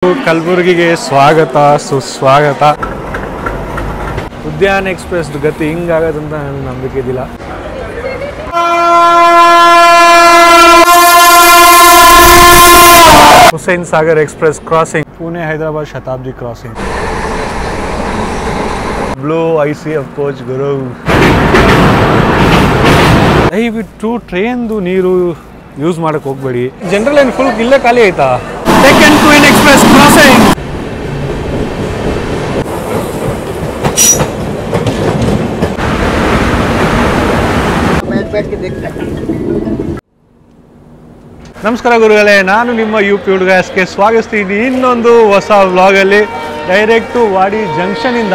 ಕಲಬುರಗಿಗೆ ಸ್ವಾಗತ ಸುಸ್ವಾಗತ. ಉದ್ಯಾನ ಎಕ್ಸ್ಪ್ರೆಸ್ ಗತಿ ಹಿಂಗಾಗತ್ತಂತ ನನಗೆ ನಂಬಿಕೆ ಇದ್ದಿಲ್ಲ. Hussain Sagar express crossing, Pune Hyderabad Shatabdi crossing. Blue ICF coach ಗುರು. ದಯವಿಟ್ಟು ಟ್ರೈನ್ದು ನೀರು ಯೂಸ್ ಮಾಡಕ್ಕೆ ಹೋಗ್ಬೇಡಿ. ಜನರಲ್ ಏನು ಫುಲ್ ಇಲ್ಲೇ ಖಾಲಿ ಆಯ್ತಾ? Second Queen Express crossing. ನಮಸ್ಕಾರ ಗುರುಗಳೇ, ನಾನು ನಿಮ್ಮ UP ಹುಡುಗಸ್ಗೆ ಸ್ವಾಗತಿಸ್ತೀನಿ ಇನ್ನೊಂದು ಹೊಸ ವ್ಲಾಗಲ್ಲಿ. ಡೈರೆಕ್ಟು ವಾಡಿ ಜಂಕ್ಷನಿಂದ.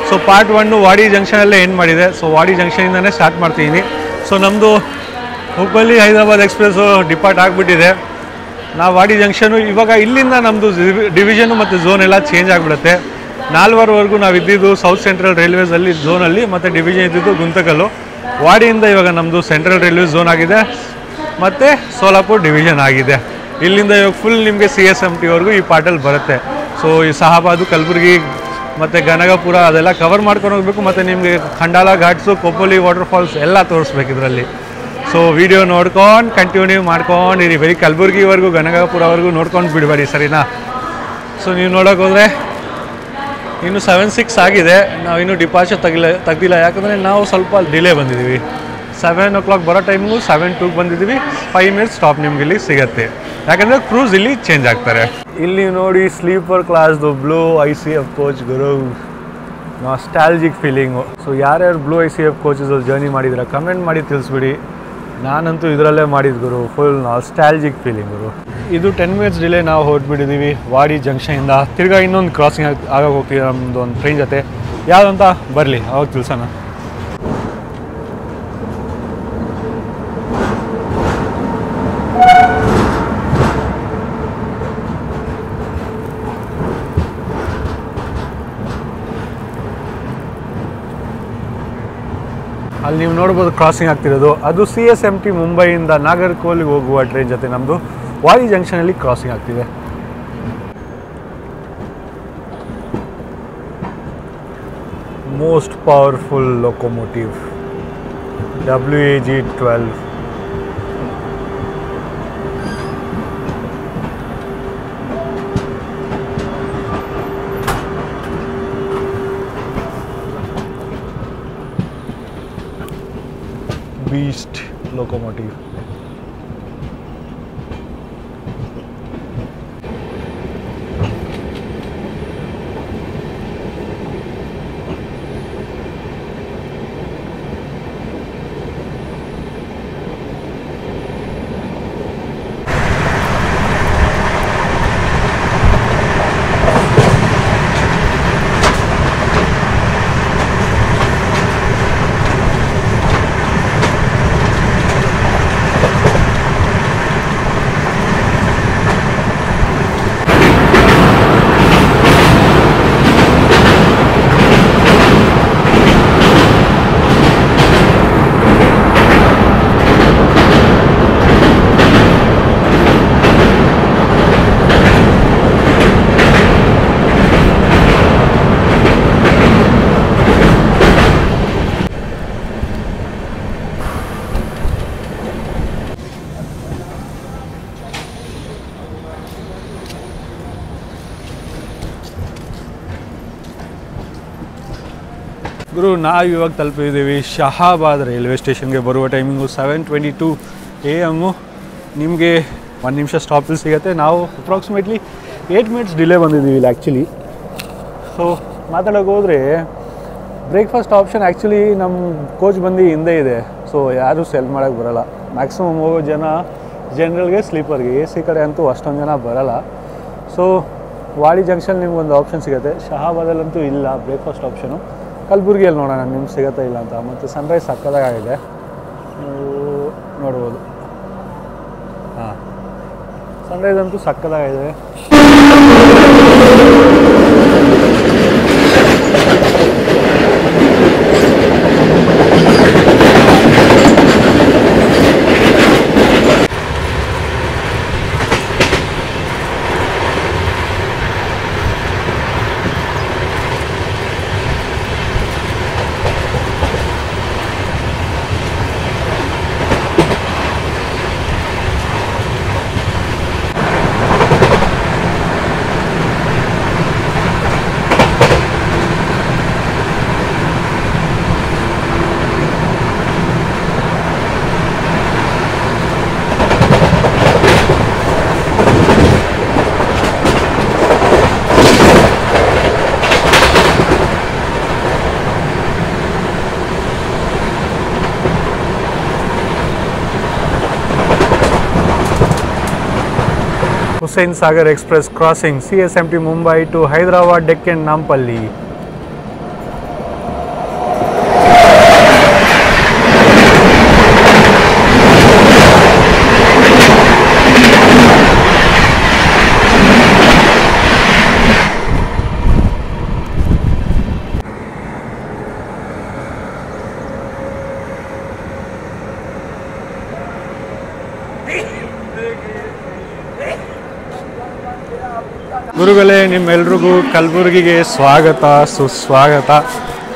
ಸೊ ಪಾರ್ಟ್ 1 ವಾಡಿ ಜಂಕ್ಷನಲ್ಲೇ ಏನು ಮಾಡಿದೆ. ಸೊ ವಾಡಿ ಜಂಕ್ಷನಿಂದನೇ ಸ್ಟಾರ್ಟ್ ಮಾಡ್ತೀನಿ. ಸೊ ನಮ್ಮದು ಹುಬ್ಬಳ್ಳಿ ಹೈದರಾಬಾದ್ ಎಕ್ಸ್ಪ್ರೆಸ್ಸು ಡಿಪಾರ್ಟ್ ಆಗಿಬಿಟ್ಟಿದೆ. ನಾವು ವಾಡಿ ಜಂಕ್ಷನು ಇವಾಗ ಇಲ್ಲಿಂದ ನಮ್ಮದು ಡಿವಿಷನು ಮತ್ತು ಝೋನ್ ಎಲ್ಲ ಚೇಂಜ್ ಆಗಿಬಿಡುತ್ತೆ. 4ವರೆಗೂ ನಾವು ಇದ್ದಿದ್ದು ಸೌತ್ ಸೆಂಟ್ರಲ್ ರೈಲ್ವೇಸಲ್ಲಿ ಝೋನಲ್ಲಿ, ಮತ್ತು ಡಿವಿಷನ್ ಇದ್ದಿದ್ದು ಗುಂತಕಲ್ಲು. ವಾಡಿಯಿಂದ ಇವಾಗ ನಮ್ಮದು ಸೆಂಟ್ರಲ್ ರೈಲ್ವೆ ಝೋನ್ ಆಗಿದೆ ಮತ್ತು ಸೋಲಾಪುರ್ ಡಿವಿಷನ್ ಆಗಿದೆ. ಇಲ್ಲಿಂದ ಇವಾಗ ಫುಲ್ ನಿಮಗೆ CSMTವರೆಗೂ ಈ ಪಾರ್ಟಲ್ಲಿ ಬರುತ್ತೆ. ಸೊ ಈ ಸಹಾಬಾದು, ಕಲಬುರಗಿ ಮತ್ತು ಗನಗಾಪುರ ಅದೆಲ್ಲ ಕವರ್ ಮಾಡ್ಕೊಂಡು ಹೋಗಬೇಕು. ಮತ್ತು ನಿಮಗೆ ಖಂಡಾಲ ಘಾಟ್ಸು, ಕೊಪ್ಪಲಿ ವಾಟರ್ಫಾಲ್ಸ್ ಎಲ್ಲ ತೋರಿಸ್ಬೇಕು ಇದರಲ್ಲಿ. ಸೊ ವಿಡಿಯೋ ನೋಡ್ಕೊಂಡು ಕಂಟಿನ್ಯೂ ಮಾಡ್ಕೊಂಡಿರಿ. ಬರೀ ಕಲಬುರಗಿವರೆಗೂ ಗನಗಾಪುರವರೆಗೂ ನೋಡ್ಕೊಂಡು ಬಿಡಬೇಡಿ, ಸರಿನಾ? ಸೊ ನೀವು ನೋಡೋಕೆ ಹೋದರೆ ಇನ್ನು 7:06 ಆಗಿದೆ. ನಾವು ಇನ್ನೂ ಡಿಪಾರ್ಚರ್ ತೆಗ್ದಿಲ್ಲ. ಯಾಕಂದರೆ ನಾವು ಸ್ವಲ್ಪ ಡಿಲೇ ಬಂದಿದ್ದೀವಿ. 7 o'clock ಬರೋ ಟೈಮಿಗೂ 7:02 ಬಂದಿದ್ದೀವಿ. 5 minutes ಸ್ಟಾಪ್ ನಿಮ್ಗೆ ಇಲ್ಲಿ ಸಿಗುತ್ತೆ. ಯಾಕಂದರೆ ಕ್ರೂಸ್ ಇಲ್ಲಿ ಚೇಂಜ್ ಆಗ್ತಾರೆ. ಇಲ್ಲಿ ನೋಡಿ ಸ್ಲೀಪರ್ ಕ್ಲಾಸ್ದು ಬ್ಲೂ ICF ಕೋಚ್ ಗುರು. Nostalgic feeling. ಸೊ ಯಾರ್ಯಾರು ಬ್ಲೂ ICF ಕೋಚಸಲ್ಲಿ ಜರ್ನಿ ಮಾಡಿದ್ರೆ ಕಮೆಂಟ್ ಮಾಡಿ ತಿಳಿಸ್ಬಿಡಿ. ನಾನಂತೂ ಇದರಲ್ಲೇ ಮಾಡಿದ್ದು ಗುರು. ಫುಲ್ ನಾಸ್ಟಾಲ್ಜಿಕ್ ಫೀಲಿಂಗ್ ಗುರು. ಇದು 10 minutes ಡಿಲೇ ನಾವು ಹೊರಟ್ಬಿಟ್ಟಿದ್ದೀವಿ ವಾಡಿ ಜಂಕ್ಷನಿಂದ. ತಿರ್ಗಾ ಇನ್ನೊಂದು ಕ್ರಾಸಿಂಗ್ ಆಗೋಗಿ ಹೋಗ್ತೀವಿ ನಮ್ಮದು ಒಂದು ಟ್ರೈನ್ ಜೊತೆ. ಯಾವುದಂತ ಬರಲಿ ಅವಾಗ ತಿಳಿಸೋಣ. ಅಲ್ಲಿ ನೀವು ನೋಡ್ಬೋದು ಕ್ರಾಸಿಂಗ್ ಆಗ್ತಿರೋದು. ಅದು CSMT ಮುಂಬೈಯಿಂದ ನಾಗರ್ಕೋಲಿಗೆ ಹೋಗುವ ಟ್ರೈನ್ ಜೊತೆ ನಮ್ಮದು ವಾಡಿ ಜಂಕ್ಷನಲ್ಲಿ ಕ್ರಾಸಿಂಗ್ ಆಗ್ತಿದೆ. Most powerful locomotive WAG-12. Beast locomotive. ಗುರು ನಾವು ಇವಾಗ ತಲುಪಿದ್ದೀವಿ ಶಹಾಬಾದ್ ರೈಲ್ವೆ ಸ್ಟೇಷನ್ಗೆ. ಬರುವ ಟೈಮಿಂಗು 7:22 AM. ನಿಮಗೆ 1 ನಿಮಿಷ ಸ್ಟಾಪಲ್ಲಿ ಸಿಗುತ್ತೆ. ನಾವು ಅಪ್ರಾಕ್ಸಿಮೇಟ್ಲಿ 8 minutes ಡಿಲೇ ಬಂದಿದ್ದೀವಿ ಇಲ್ಲಿ ಆ್ಯಕ್ಚುಲಿ. ಸೊ ಮಾತಾಡೋಕೆ ಹೋದರೆ ಬ್ರೇಕ್ಫಾಸ್ಟ್ ಆಪ್ಷನ್ ಆ್ಯಕ್ಚುಲಿ ನಮ್ಮ ಕೋಚ್ ಬಂದು ಹಿಂದೆ ಇದೆ. ಸೊ ಯಾರೂ ಸೆಲ್ ಮಾಡೋಕ್ಕೆ ಬರೋಲ್ಲ. ಮ್ಯಾಕ್ಸಿಮಮ್ ಹೋಗೋ ಜನ ಜನರಲ್ಗೆ, ಸ್ಲೀಪರ್ಗೆ. AC ಕಡೆ ಅಂತೂ ಅಷ್ಟೊಂದು ಜನ ಬರೋಲ್ಲ. ಸೊ ವಾಡಿ ಜಂಕ್ಷನ್ ನಿಮ್ಗೊಂದು ಆಪ್ಷನ್ ಸಿಗುತ್ತೆ. ಶಹಾಬಾದಲ್ಲಂತೂ ಇಲ್ಲ ಬ್ರೇಕ್ಫಾಸ್ಟ್ ಆಪ್ಷನು. ಕಲಬುರಗಿಯಲ್ಲಿ ನೋಡೋಣ ನಿಮ್ಗೆ ಸಿಗುತ್ತಾ ಇಲ್ಲ ಅಂತ. ಮತ್ತು ಸನ್ರೈಸ್ ಸಕ್ಕದಾಗಿದೆ, ನೀವು ನೋಡ್ಬೋದು. ಹಾಂ, ಸನ್ರೈಸ್ ಅಂತೂ ಸಕ್ಕದಾಗಿದೆ. Hussain Sagar Express crossing CSMT Mumbai to Hyderabad Deccan Nampalli. ಗುರುಗಳೇ, ನಿಮ್ಮೆಲ್ರಿಗೂ ಕಲಬುರಗಿಗೆ ಸ್ವಾಗತ ಸುಸ್ವಾಗತ.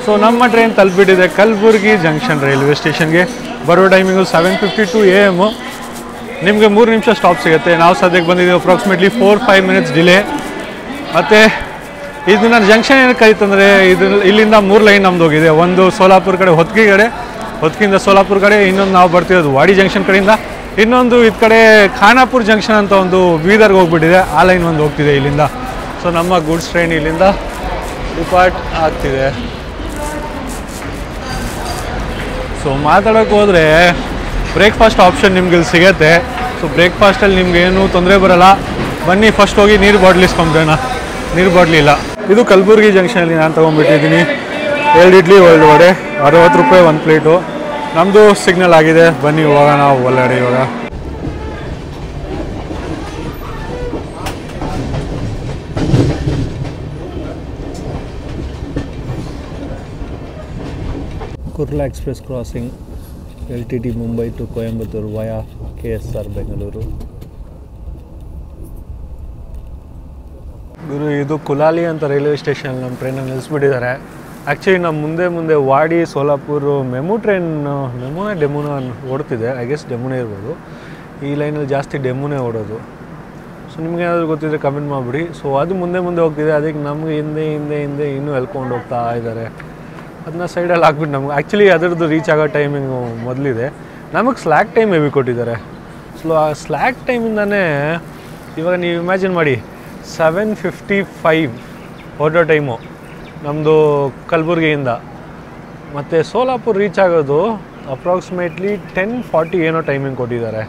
ಸೊ ನಮ್ಮ ಟ್ರೈನ್ ತಲುಪಿಟ್ಟಿದೆ ಕಲಬುರಗಿ ಜಂಕ್ಷನ್ ರೈಲ್ವೆ ಸ್ಟೇಷನ್ಗೆ. ಬರೋ ಟೈಮಿಂಗು 7:52 AM. ನಿಮಗೆ 3 ನಿಮಿಷ ಸ್ಟಾಪ್ ಸಿಗುತ್ತೆ. ನಾವು ಸದ್ಯಕ್ಕೆ ಬಂದಿದ್ದೀವಿ ಅಪ್ರಾಕ್ಸಿಮೇಟ್ಲಿ 4-5 ಮಿನಿಟ್ಸ್ ಡಿಲೇ. ಮತ್ತು ಇದನ್ನ ಜಂಕ್ಷನ್ ಏನಕ್ಕೆ ಕರೀತಂದರೆ ಇಲ್ಲಿಂದ 3 ಲೈನ್ ನಮ್ದು ಹೋಗಿದೆ. ಒಂದು ಸೋಲಾಪುರ ಕಡೆ ಹೊತ್ಕಿಂದ ಸೋಲಾಪುರ ಕಡೆ, ಇನ್ನೊಂದು ನಾವು ಬರ್ತಿರೋದು ವಾಡಿ ಜಂಕ್ಷನ್ ಕಡೆಯಿಂದ, ಇನ್ನೊಂದು ಇದು ಕಡೆ ಖಾನಾಪುರ ಜಂಕ್ಷನ್ ಅಂತ ಒಂದು ಬೀದರ್ಗೆ ಹೋಗ್ಬಿಟ್ಟಿದೆ. ಆ ಲೈನ್ ಒಂದು ಹೋಗ್ತಿದೆ ಇಲ್ಲಿಂದ. ಸೊ ನಮ್ಮ ಗೂಡ್ಸ್ ಟ್ರೈನ್ ಇಲ್ಲಿಂದ ಡಿಪಾರ್ಟ್ ಆಗ್ತಿದೆ. ಸೊ ಮಾತಾಡೋಕ್ಕೆ ಹೋದರೆ ಬ್ರೇಕ್ಫಾಸ್ಟ್ ಆಪ್ಷನ್ ನಿಮ್ಗೆ ಇಲ್ಲಿ ಸಿಗುತ್ತೆ. ಸೊ ಬ್ರೇಕ್ಫಾಸ್ಟಲ್ಲಿ ನಿಮ್ಗೆ ಏನೂ ತೊಂದರೆ ಬರೋಲ್ಲ. ಬನ್ನಿ ಫಸ್ಟ್ ಹೋಗಿ ನೀರು ಬಾಟ್ಲ್ ಇಸ್ಕೊಂಬಿಡೋಣ. ನೀರು ಬಾಟ್ಲಿ ಇಲ್ಲ. ಇದು ಕಲಬುರಗಿ ಜಂಕ್ಷನಲ್ಲಿ ನಾನು ತೊಗೊಂಡ್ಬಿಟ್ಟಿದ್ದೀನಿ. 2 ಇಡ್ಲಿ 2 ವಡೆ, 60 ರೂಪಾಯಿ 1 ಪ್ಲೇಟು. ನಮ್ಮದು ಸಿಗ್ನಲ್ ಆಗಿದೆ. ಬನ್ನಿ ಹೋಗೋಣ ನಾವು ಒಳ್ಳೆಡೆ. ಇವಾಗ Kurla express crossing LTT Mumbai to Coimbatore via KSR Bengaluru. ಗುರು, ಇದು ಕುಲಾಲಿ ಅಂತ ರೈಲ್ವೆ ಸ್ಟೇಷನ್ ನಮ್ಮ ಟ್ರೈನಲ್ಲಿ ನಿಲ್ಲಿಸ್ಬಿಟ್ಟಿದ್ದಾರೆ. ಆ್ಯಕ್ಚುಲಿ ನಮ್ಮ ಮುಂದೆ ವಾಡಿ ಸೋಲಾಪುರ ಮೆಮು ಡೆಮುನ ಓಡ್ತಿದೆ. ಐ ಗೆಸ್ ಡೆಮುನೇ ಇರ್ಬೋದು. ಈ ಲೈನಲ್ಲಿ ಜಾಸ್ತಿ ಡೆಮುನೇ ಓಡೋದು. ಸೊ ನಿಮ್ಗೆ ಏನಾದರೂ ಗೊತ್ತಿದ್ದರೆ ಕಮೆಂಟ್ ಮಾಡಿಬಿಡಿ. ಸೊ ಅದು ಮುಂದೆ ಹೋಗ್ತಿದೆ. ಅದಕ್ಕೆ ನಮಗೆ ಹಿಂದೆ ಇನ್ನೂ ಎಳ್ಕೊಂಡು ಹೋಗ್ತಾ ಇದ್ದಾರೆ. ಅದನ್ನ ಸೈಡಲ್ಲಿ ಹಾಕ್ಬಿಟ್ಟು ನಮ್ಗೆ ಆ್ಯಕ್ಚುಲಿ ಅದರದ್ದು ರೀಚ್ ಆಗೋ ಟೈಮಿಂಗು ಮೊದಲಿದೆ. ನಮಗೆ ಸ್ಲ್ಯಾಕ್ ಟೈಮ್ ಹೆವಿ ಕೊಟ್ಟಿದ್ದಾರೆ. ಸೊ ಆ ಸ್ಲ್ಯಾಕ್ ಟೈಮಿಂದನೇ ಇವಾಗ ನೀವು ಇಮ್ಯಾಜಿನ್ ಮಾಡಿ, 7:55 ಹೊರಡೋ ಟೈಮು ನಮ್ಮದು ಕಲಬುರಗಿಯಿಂದ. ಮತ್ತು ಸೋಲಾಪುರ ರೀಚ್ ಆಗೋದು ಅಪ್ರಾಕ್ಸಿಮೇಟ್ಲಿ 10:40 ಏನೋ ಟೈಮಿಂಗ್ ಕೊಟ್ಟಿದ್ದಾರೆ.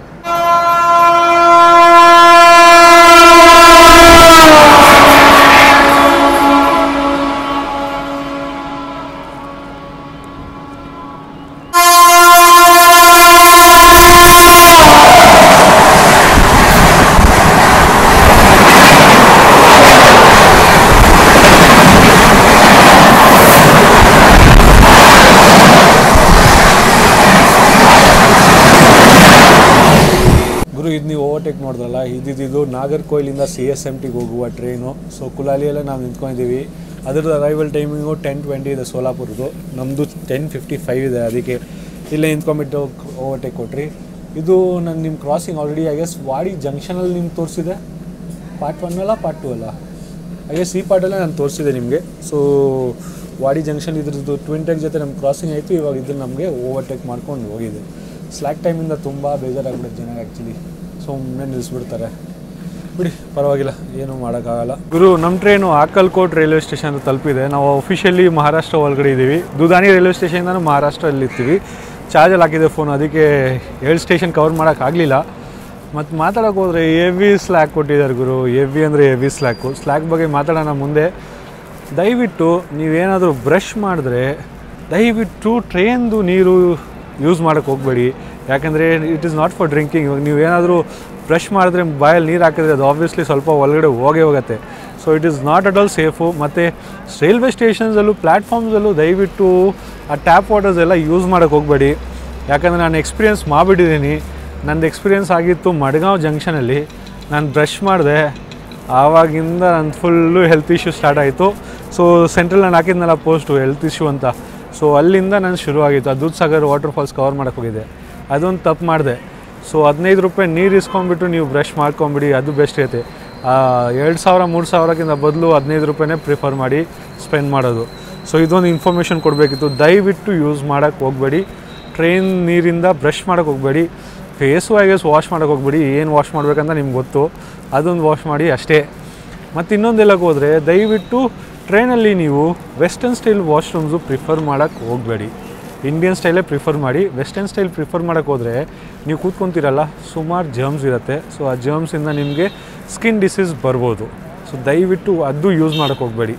ಇದು ನೀವು ಓವರ್ಟೇಕ್ ನೋಡಿದ್ರಲ್ಲ, ಇದು ನಾಗರ್ಕೋಯಿಲಿಂದ CSMTಗೆ ಹೋಗುವ ಟ್ರೈನು. ಸೊ ಕುಲಾಲಿಯಲ್ಲೇ ನಾವು ನಿಂತ್ಕೊಂಡಿದ್ದೀವಿ. ಅದರದ್ದು ಅರೈವಲ್ ಟೈಮಿಂಗು 10:20 ಇದೆ ಸೋಲಾಪುರದ್ದು. ನಮ್ಮದು 10:55 ಇದೆ. ಅದಕ್ಕೆ ಇಲ್ಲೇ ನಿಂತ್ಕೊಂಡ್ಬಿಟ್ಟು ಓವರ್ಟೇಕ್ ಕೊಟ್ರಿ. ಇದು ನಿಮ್ಮ ಕ್ರಾಸಿಂಗ್ ಆಲ್ರೆಡಿ ಐ ಗೆಸ್ ವಾಡಿ ಜಂಕ್ಷನಲ್ಲಿ ನಿಮ್ಗೆ ತೋರಿಸಿದೆ. ಪಾರ್ಟ್ 1 ಅಲ್ಲ ಪಾರ್ಟ್ 2 ಅಲ್ಲ, ಐ ಗೆಸ್ ಈ ಪಾರ್ಟಲ್ಲೇ ನಾನು ತೋರಿಸಿದೆ ನಿಮಗೆ. ಸೊ ವಾಡಿ ಜಂಕ್ಷನ್ ಇದ್ರದ್ದು ಟ್ವಿನ್ ಟೆಕ್ ಜೊತೆ ನಮ್ಮ ಕ್ರಾಸಿಂಗ್ ಆಯಿತು. ಇವಾಗ ಇದನ್ನು ನಮಗೆ ಓವರ್ಟೇಕ್ ಮಾಡ್ಕೊಂಡು ಹೋಗಿದೆ. ಸ್ಲ್ಯಾಕ್ ಟೈಮಿಂದ ತುಂಬ ಬೇಜಾರಾಗ್ಬಿಡುತ್ತೆ ಜನಕ್ಕೆ ಆ್ಯಕ್ಚುಲಿ. ಸುಮ್ಮನೆ ನಿಲ್ಲಿಸ್ಬಿಡ್ತಾರೆ. ಬಿಡಿ, ಪರವಾಗಿಲ್ಲ, ಏನೂ ಮಾಡೋಕ್ಕಾಗಲ್ಲ. ಗುರು, ನಮ್ಮ ಟ್ರೈನು ಆಕಲ್ಕೋಟ್ ರೈಲ್ವೆ ಸ್ಟೇಷನ್ ಅಂತ ತಲುಪಿದೆ. ನಾವು ಅಫಿಷಿಯಲಿ ಮಹಾರಾಷ್ಟ್ರ ಒಳಗಡೆ ಇದ್ದೀವಿ. ದುದಾನಿ ರೈಲ್ವೆ ಸ್ಟೇಷನಿಂದ ಮಹಾರಾಷ್ಟ್ರಲ್ಲಿ ಇರ್ತೀವಿ. ಚಾರ್ಜಲ್ಲಿ ಹಾಕಿದೆ ಫೋನ್, ಅದಕ್ಕೆ 7 ಸ್ಟೇಷನ್ ಕವರ್ ಮಾಡೋಕ್ಕಾಗಲಿಲ್ಲ. ಮತ್ತು ಮಾತಾಡೋಕೆ ಹೋದರೆ ಹೆವಿ ಸ್ಲ್ಯಾಕ್ ಕೊಟ್ಟಿದ್ದಾರೆ ಗುರು. ಹೆವಿ ಅಂದರೆ ಹೆವಿ ಸ್ಲ್ಯಾಕ್ ಬಗ್ಗೆ ಮಾತಾಡೋಣ ಮುಂದೆ. ದಯವಿಟ್ಟು ನೀವೇನಾದರೂ ಬ್ರಷ್ ಮಾಡಿದ್ರೆ ದಯವಿಟ್ಟು ಟ್ರೈನ್ದು ನೀರು ಯೂಸ್ ಮಾಡೋಕ್ಕೆ ಹೋಗಬೇಡಿ. ಯಾಕಂದರೆ it is not for drinking. ಇವಾಗ ನೀವೇನಾದರೂ ಬ್ರಷ್ ಮಾಡಿದ್ರೆ ಬಾಯಲ್ಲಿ ನೀರು ಹಾಕಿದ್ರೆ ಅದು ಆಬ್ವಿಯಸ್ಲಿ ಸ್ವಲ್ಪ ಒಳಗಡೆ ಹೋಗುತ್ತೆ. So it is not at all safe. ಮತ್ತು ರೈಲ್ವೆ ಸ್ಟೇಷನ್ಸಲ್ಲೂ ಪ್ಲ್ಯಾಟ್ಫಾರ್ಮ್ಸಲ್ಲೂ ದಯವಿಟ್ಟು ಆ ಟ್ಯಾಪ್ ವಾಟರ್ಸ್ ಎಲ್ಲ ಯೂಸ್ ಮಾಡೋಕ್ಕೆ ಹೋಗಬೇಡಿ. ಯಾಕಂದರೆ ನಾನು ಎಕ್ಸ್ಪೀರಿಯೆನ್ಸ್ ಮಾಡಿಬಿಟ್ಟಿದ್ದೀನಿ. ನಂದು ಎಕ್ಸ್ಪೀರಿಯೆನ್ಸ್ ಆಗಿತ್ತು ಮಡ್ಗಾಂವ್ ಜಂಕ್ಷನಲ್ಲಿ. ನಾನು ಬ್ರಷ್ ಮಾಡಿದೆ, ಆವಾಗಿಂದ ನನ್ನ ಫುಲ್ಲು ಹೆಲ್ತ್ ಇಶ್ಯೂ ಸ್ಟಾರ್ಟ್ ಆಯಿತು. ಸೊ ಸೆಂಟ್ರಲ್ ನಾನು ಹಾಕಿದ್ನಲ್ಲ ಪೋಸ್ಟು ಹೆಲ್ತ್ ಇಶ್ಯೂ ಅಂತ. ಸೊ ಅಲ್ಲಿಂದ ನಾನು ಶುರುವಾಗಿತ್ತು. ಆ Dudhsagar waterfalls cover ಮಾಡೋಕ್ಕೆ ಹೋಗಿದ್ದೆ. ಅದೊಂದು ತಪ್ಪು ಮಾಡಿದೆ. ಸೊ 15 ರೂಪಾಯಿ ನೀರು ಇಸ್ಕೊಂಡ್ಬಿಟ್ಟು ನೀವು ಬ್ರಷ್ ಮಾಡ್ಕೊಂಬಿಡಿ, ಅದು ಬೆಸ್ಟ್ ಐತೆ. 2,000-3,000ಕ್ಕಿಂತ ಬದಲು 15 ರೂಪಾಯಿನೇ ಪ್ರಿಫರ್ ಮಾಡಿ ಸ್ಪೆಂಡ್ ಮಾಡೋದು. ಸೊ ಇದೊಂದು ಇನ್ಫಾರ್ಮೇಷನ್ ಕೊಡಬೇಕಿತ್ತು. ದಯವಿಟ್ಟು ಯೂಸ್ ಮಾಡೋಕ್ಕೆ ಹೋಗಬೇಡಿ. ಟ್ರೈನ್ ನೀರಿಂದ ಬ್ರಷ್ ಮಾಡೋಕ್ಕೆ ಹೋಗಬೇಡಿ. ಫೇಸು ಐಗೆಸ್ ವಾಶ್ ಮಾಡೋಕ್ಕೆ ಹೋಗಬೇಡಿ. ಏನು ವಾಶ್ ಮಾಡಬೇಕಂತ ನಿಮ್ಗೆ ಗೊತ್ತು, ಅದೊಂದು ವಾಶ್ ಮಾಡಿ ಅಷ್ಟೇ. ಮತ್ತು ಇನ್ನೊಂದೆಲ್ಲಕ್ಕೆ ಹೋದರೆ ದಯವಿಟ್ಟು ಟ್ರೈನಲ್ಲಿ ನೀವು ವೆಸ್ಟರ್ನ್ ಸ್ಟೈಲ್ ವಾಶ್ರೂಮ್ಸು ಪ್ರಿಫರ್ ಮಾಡೋಕ್ಕೆ ಹೋಗಬೇಡಿ. ಇಂಡಿಯನ್ ಸ್ಟೈಲೇ ಪ್ರಿಫರ್ ಮಾಡಿ. ವೆಸ್ಟರ್ನ್ ಸ್ಟೈಲ್ ಪ್ರಿಫರ್ ಮಾಡೋಕ್ಕೆ ಹೋದರೆ ನೀವು ಕೂತ್ಕೊತೀರಲ್ಲ ಸುಮಾರು ಜರ್ಮ್ಸ್ ಇರುತ್ತೆ. ಸೊ ಆ ಜರ್ಮ್ಸಿಂದ ನಿಮಗೆ ಸ್ಕಿನ್ ಡಿಸೀಸ್ ಬರ್ಬೋದು. ಸೊ ದಯವಿಟ್ಟು ಅದು ಯೂಸ್ ಮಾಡೋಕ್ಕೆ ಹೋಗಬೇಡಿ.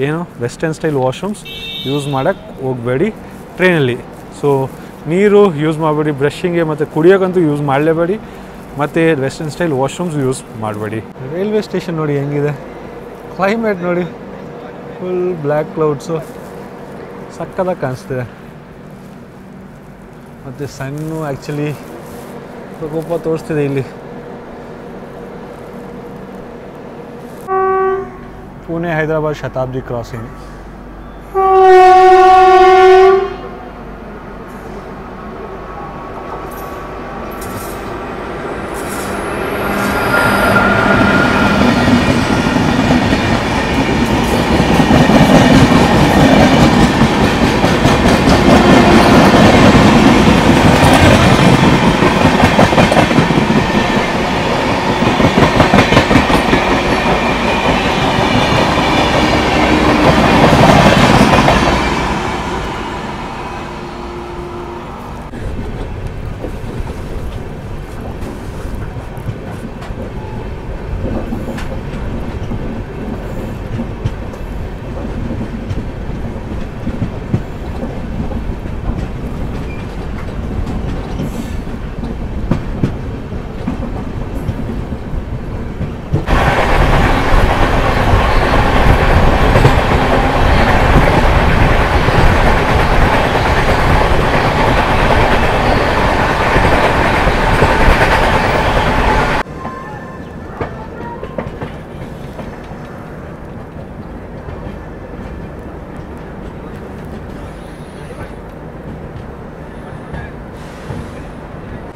ಏನು ವೆಸ್ಟರ್ನ್ ಸ್ಟೈಲ್ ವಾಶ್ರೂಮ್ಸ್ ಯೂಸ್ ಮಾಡೋಕ್ಕೆ ಹೋಗಬೇಡಿ ಟ್ರೈನಲ್ಲಿ. ಸೊ ನೀರು ಯೂಸ್ ಮಾಡಬೇಡಿ, ಬ್ರಷಿಂಗ್ಗೆ ಮತ್ತು ಕುಡಿಯೋಕ್ಕಂತೂ ಯೂಸ್ ಮಾಡಲೇಬೇಡಿ, ಮತ್ತು ವೆಸ್ಟರ್ನ್ ಸ್ಟೈಲ್ ವಾಶ್ರೂಮ್ಸ್ ಯೂಸ್ ಮಾಡಬೇಡಿ. ರೈಲ್ವೆ ಸ್ಟೇಷನ್ ನೋಡಿ ಹೆಂಗಿದೆ, ಕ್ಲೈಮೇಟ್ ನೋಡಿ, ಫುಲ್ ಬ್ಲ್ಯಾಕ್ ಕ್ಲೌಡ್ಸು ಸಕ್ಕತ್ತಾಗಿ ಕಾಣಿಸ್ತಿದೆ. ಮತ್ತು ಸಣ್ಣು ಆ್ಯಕ್ಚುಲಿ ಪ್ರಕೋಪ ತೋರಿಸ್ತಿದೆ ಇಲ್ಲಿ. ಪುಣೆ ಹೈದರಾಬಾದ್ ಶತಾಬ್ದಿ ಕ್ರಾಸಿಂಗ್.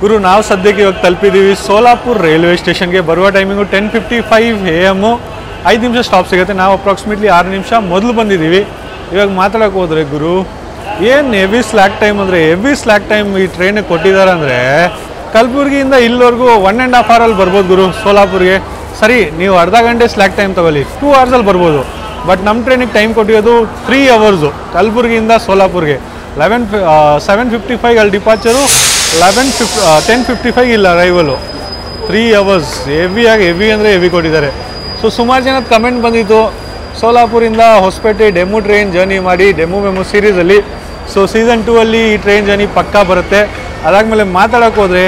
ಗುರು ನಾವು ಸದ್ಯಕ್ಕೆ ಇವಾಗ ತಲುಪಿದ್ದೀವಿ ಸೋಲಾಪುರ್ ರೈಲ್ವೆ ಸ್ಟೇಷನ್ಗೆ. ಬರುವ ಟೈಮಿಂಗು 10:55 AM. 5 ನಿಮಿಷ ಸ್ಟಾಪ್ ಸಿಗುತ್ತೆ. ನಾವು ಅಪ್ರಾಕ್ಸಿಮೇಟ್ಲಿ 6 ನಿಮಿಷ ಮೊದಲು ಬಂದಿದ್ದೀವಿ. ಇವಾಗ ಮಾತಾಡೋಕೆ ಹೋದರೆ ಗುರು ಏನು ಹೆವಿ ಸ್ಲ್ಯಾಕ್ ಟೈಮ್ ಅಂದರೆ ಹೆವಿ ಸ್ಲ್ಯಾಕ್ ಟೈಮ್ ಈ ಟ್ರೈನಿಗೆ ಕೊಟ್ಟಿದ್ದಾರೆ. ಅಂದರೆ ಕಲಬುರಗಿಯಿಂದ ಇಲ್ಲಿವರೆಗೂ 1.5 hour ಬರ್ಬೋದು ಗುರು ಸೋಲಾಪುರ್ಗೆ. ಸರಿ ನೀವು ಅರ್ಧ ಗಂಟೆ ಸ್ಲ್ಯಾಕ್ ಟೈಮ್ ತೊಗೊಳ್ಳಿ, 2 hours ಬರ್ಬೋದು. ಬಟ್ ನಮ್ಮ ಟ್ರೈನಿಗೆ ಟೈಮ್ ಕೊಟ್ಟಿರೋದು 3 hours ಕಲಬುರಗಿಯಿಂದ ಸೋಲಾಪುರ್ಗೆ. 7:55 ಅಲ್ಲಿ ಡಿಪಾರ್ಚರು, 10:55 ಇಲ್ಲಿ ಅರೈವಲು. 3 hours ಹೆವಿ ಅಂದರೆ ಹೆವಿ ಕೊಟ್ಟಿದ್ದಾರೆ. ಸೊ ಸುಮಾರು ಜನದ ಕಮೆಂಟ್ ಬಂದಿತ್ತು ಸೋಲಾಪುರಿಂದ ಹೊಸಪೇಟೆ ಡೆಮೋ ಟ್ರೈನ್ ಜರ್ನಿ ಮಾಡಿ ಡೆಮೋ ಸೀರೀಸಲ್ಲಿ. ಸೊ ಸೀಸನ್ 2 ಅಲ್ಲಿ ಈ ಟ್ರೈನ್ ಜರ್ನಿ ಪಕ್ಕಾ ಬರುತ್ತೆ. ಅದಾದಮೇಲೆ ಮಾತಾಡೋಕೆ ಹೋದರೆ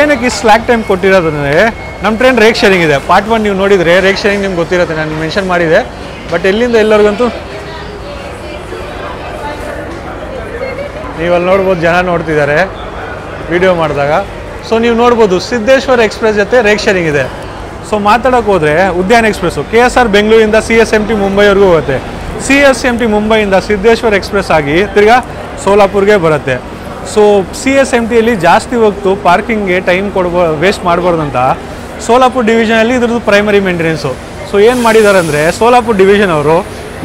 ಏನಕ್ಕೆ ಈ ಸ್ಲ್ಯಾಕ್ ಟೈಮ್ ಕೊಟ್ಟಿರೋದಂದರೆ ನಮ್ಮ ಟ್ರೈನ್ ರೇಕ್ ಶೇರಿಂಗ್ ಇದೆ. ಪಾರ್ಟ್ 1 ನೀವು ನೋಡಿದರೆ ರೇಕ್ ಶೇರಿಂಗ್ ನಿಮ್ಗೆ ಗೊತ್ತಿರುತ್ತೆ, ನಾನು ಮೆನ್ಷನ್ ಮಾಡಿದೆ. ಬಟ್ ಎಲ್ಲಿಂದ ಎಲ್ಲರಿಗಂತೂ ನೀವಲ್ಲಿ ನೋಡ್ಬೋದು, ಜನ ನೋಡ್ತಿದ್ದಾರೆ ವಿಡಿಯೋ ಮಾಡಿದಾಗ. ಸೊ ನೀವು ನೋಡ್ಬೋದು ಸಿದ್ದೇಶ್ವರ ಎಕ್ಸ್ಪ್ರೆಸ್ ಜೊತೆ ರೇಕ್ ಶೇರಿಂಗ್ ಇದೆ. ಸೊ ಮಾತಾಡೋಕೆ ಹೋದರೆ ಉದ್ಯಾನ ಎಕ್ಸ್ಪ್ರೆಸ್ಸು KSR ಬೆಂಗಳೂರಿಂದ CSMT ಮುಂಬೈವರೆಗೂ ಹೋಗುತ್ತೆ. CSMT ಮುಂಬೈಯಿಂದ ಸಿದ್ದೇಶ್ವರ ಎಕ್ಸ್ಪ್ರೆಸ್ ಆಗಿ ತಿರ್ಗಾ ಸೋಲಾಪುರ್ಗೆ ಬರುತ್ತೆ. ಸೊ CSMTಯಲ್ಲಿ ಜಾಸ್ತಿ ಹೊತ್ತು ಪಾರ್ಕಿಂಗ್ಗೆ ಟೈಮ್ ವೇಸ್ಟ್ ಮಾಡಬಾರ್ದಂತ ಸೋಲಾಪುರ್ ಡಿವಿಷನಲ್ಲಿ ಇದ್ರದ್ದು ಪ್ರೈಮರಿ ಮೇಂಟೆನೆನ್ಸು. ಸೊ ಏನು ಮಾಡಿದ್ದಾರೆ ಅಂದರೆ ಸೋಲಾಪುರ್ ಡಿವಿಷನ್ ಅವರು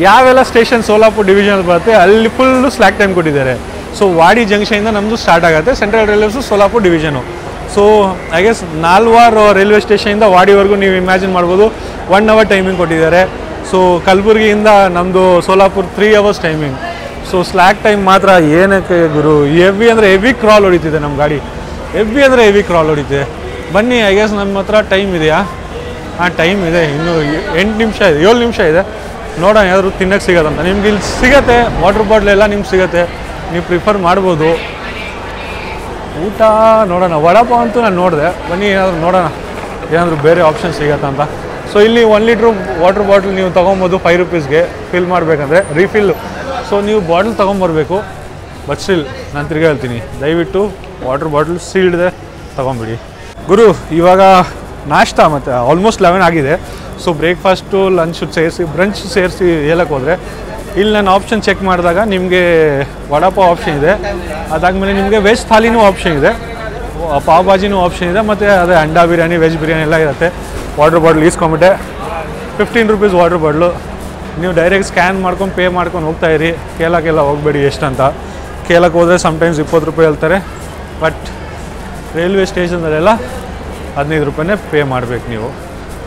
ಯಾವೆಲ್ಲ ಸ್ಟೇಷನ್ ಸೋಲಾಪುರ್ ಡಿವಿಷನಲ್ಲಿ ಬರುತ್ತೆ ಅಲ್ಲಿ ಫುಲ್ಲು ಸ್ಲ್ಯಾಕ್ ಟೈಮ್ ಕೊಟ್ಟಿದ್ದಾರೆ. ಸೊ ವಾಡಿ ಜಂಕ್ಷನಿಂದ ನಮ್ಮದು ಸ್ಟಾರ್ಟ್ ಆಗುತ್ತೆ central railways Solapur division. So I guess 4 railway ಸ್ಟೇಷನಿಂದ ವಾಡಿವರೆಗೂ ನೀವು ಇಮ್ಯಾಜಿನ್ ಮಾಡ್ಬೋದು 1 hour ಟೈಮಿಂಗ್ ಕೊಟ್ಟಿದ್ದಾರೆ. ಸೊ ಕಲಬುರಗಿಯಿಂದ ನಮ್ಮದು Solapur 3 hours timing. So slack time ಮಾತ್ರ ಏನಕ್ಕೆ ಗುರು ಹೆವಿ ಅಂದರೆ ಹೆವಿ ಕ್ರಾಲ್ ಹೊಡಿತಿದೆ ನಮ್ಮ ಗಾಡಿ. ಹೆವಿ ಅಂದರೆ ಹೆವಿ ಕ್ರಾಲ್ ಹೊಡಿತಿದೆ. ಬನ್ನಿ, ಐ ಗೆಸ್ ನಮ್ಮ ಹತ್ರ ಟೈಮ್ ಇದೆಯಾ? ಟೈಮ್ ಇದೆ, ಇನ್ನೂ 8 ನಿಮಿಷ ಇದೆ, 7 ನಿಮಿಷ ಇದೆ. ನೋಡೋಣ ಯಾವ್ದಾದ್ರು ತಿನ್ನೋಕ್ಕೆ ಸಿಗೋದಂತ. ನಿಮ್ಗೆ ಇಲ್ಲಿ ಸಿಗುತ್ತೆ, ವಾಟರ್ ಬಾಟ್ಲ್ ಎಲ್ಲ ನಿಮ್ಗೆ ಸಿಗುತ್ತೆ, ನೀವು ಪ್ರಿಫರ್ ಮಾಡ್ಬೋದು. ಊಟ ನೋಡೋಣ, ವಡಾಪಾವ್ ಅಂತೂ ನಾನು ನೋಡಿದೆ. ಬನ್ನಿ ಏನಾದರೂ ನೋಡೋಣ ಏನಾದರೂ ಬೇರೆ ಆಪ್ಷನ್ ಸಿಗತ್ತಾ ಅಂತ. ಸೊ ಇಲ್ಲಿ 1 ಲೀಟ್ರ್ ವಾಟರ್ ಬಾಟ್ಲ್ ನೀವು ತೊಗೊಬೋದು 5 rupeesಗೆ ಫಿಲ್ ಮಾಡಬೇಕಂದ್ರೆ ರೀಫಿಲ್ಲು. ಸೊ ನೀವು ಬಾಟ್ಲ್ ತೊಗೊಂಬರ್ಬೇಕು. ಬಟ್ ಸ್ಟಿಲ್ ನಾನು ತಿರ್ಗಿ ಹೇಳ್ತೀನಿ, ದಯವಿಟ್ಟು ವಾಟರ್ ಬಾಟ್ಲ್ ಸೀಲ್ಡ್ದೆ ತೊಗೊಂಬಿಡಿ ಗುರು. ಇವಾಗ ನಾಷ್ಟ ಮತ್ತು ಆಲ್ಮೋಸ್ಟ್ 11 ಆಗಿದೆ. ಸೊ ಬ್ರೇಕ್ಫಾಸ್ಟು ಲಂಚ್ ಸೇರಿಸಿ ಬ್ರಂಚ್ ಸೇರಿಸಿ ಹೇಳಕ್ಕೆ ಹೋದರೆ ಇಲ್ಲಿ ನಾನು ಆಪ್ಷನ್ ಚೆಕ್ ಮಾಡಿದಾಗ ನಿಮಗೆ ವಡಾಪಾವ್ ಆಪ್ಷನ್ ಇದೆ. ಅದಾದಮೇಲೆ ನಿಮಗೆ ವೆಜ್ ಥಾಲಿನೂ ಆಪ್ಷನ್ ಇದೆ, ಪಾವ್ ಭಾಜಿನೂ ಆಪ್ಷನ್ ಇದೆ, ಮತ್ತು ಅದೇ ಅಂಡಾ ಬಿರಿಯಾನಿ, ವೆಜ್ ಬಿರಿಯಾನಿ ಎಲ್ಲ ಇರುತ್ತೆ. ವಾಟರ್ ಬಾಟ್ಲ್ ಈಸ್ಕೊಂಬಿಟ್ಟೆ 15 rupees ವಾಟರ್ ಬಾಟ್ಲು. ನೀವು ಡೈರೆಕ್ಟ್ ಸ್ಕ್ಯಾನ್ ಮಾಡ್ಕೊಂಡು ಪೇ ಮಾಡ್ಕೊಂಡು ಹೋಗ್ತಾಯಿರಿ. ಕೇಳೋಕ್ಕೆಲ್ಲ ಹೋಗಬೇಡಿ ಎಷ್ಟಂತ. ಕೇಳಕ್ಕೆ ಹೋದರೆ ಸಮ್ಟೈಮ್ಸ್ 20 ರೂಪಾಯಿ ಹೇಳ್ತಾರೆ. ಬಟ್ ರೈಲ್ವೆ ಸ್ಟೇಷನಲ್ಲೆಲ್ಲ 15 ರೂಪಾಯಿನೇ ಪೇ ಮಾಡಬೇಕು ನೀವು.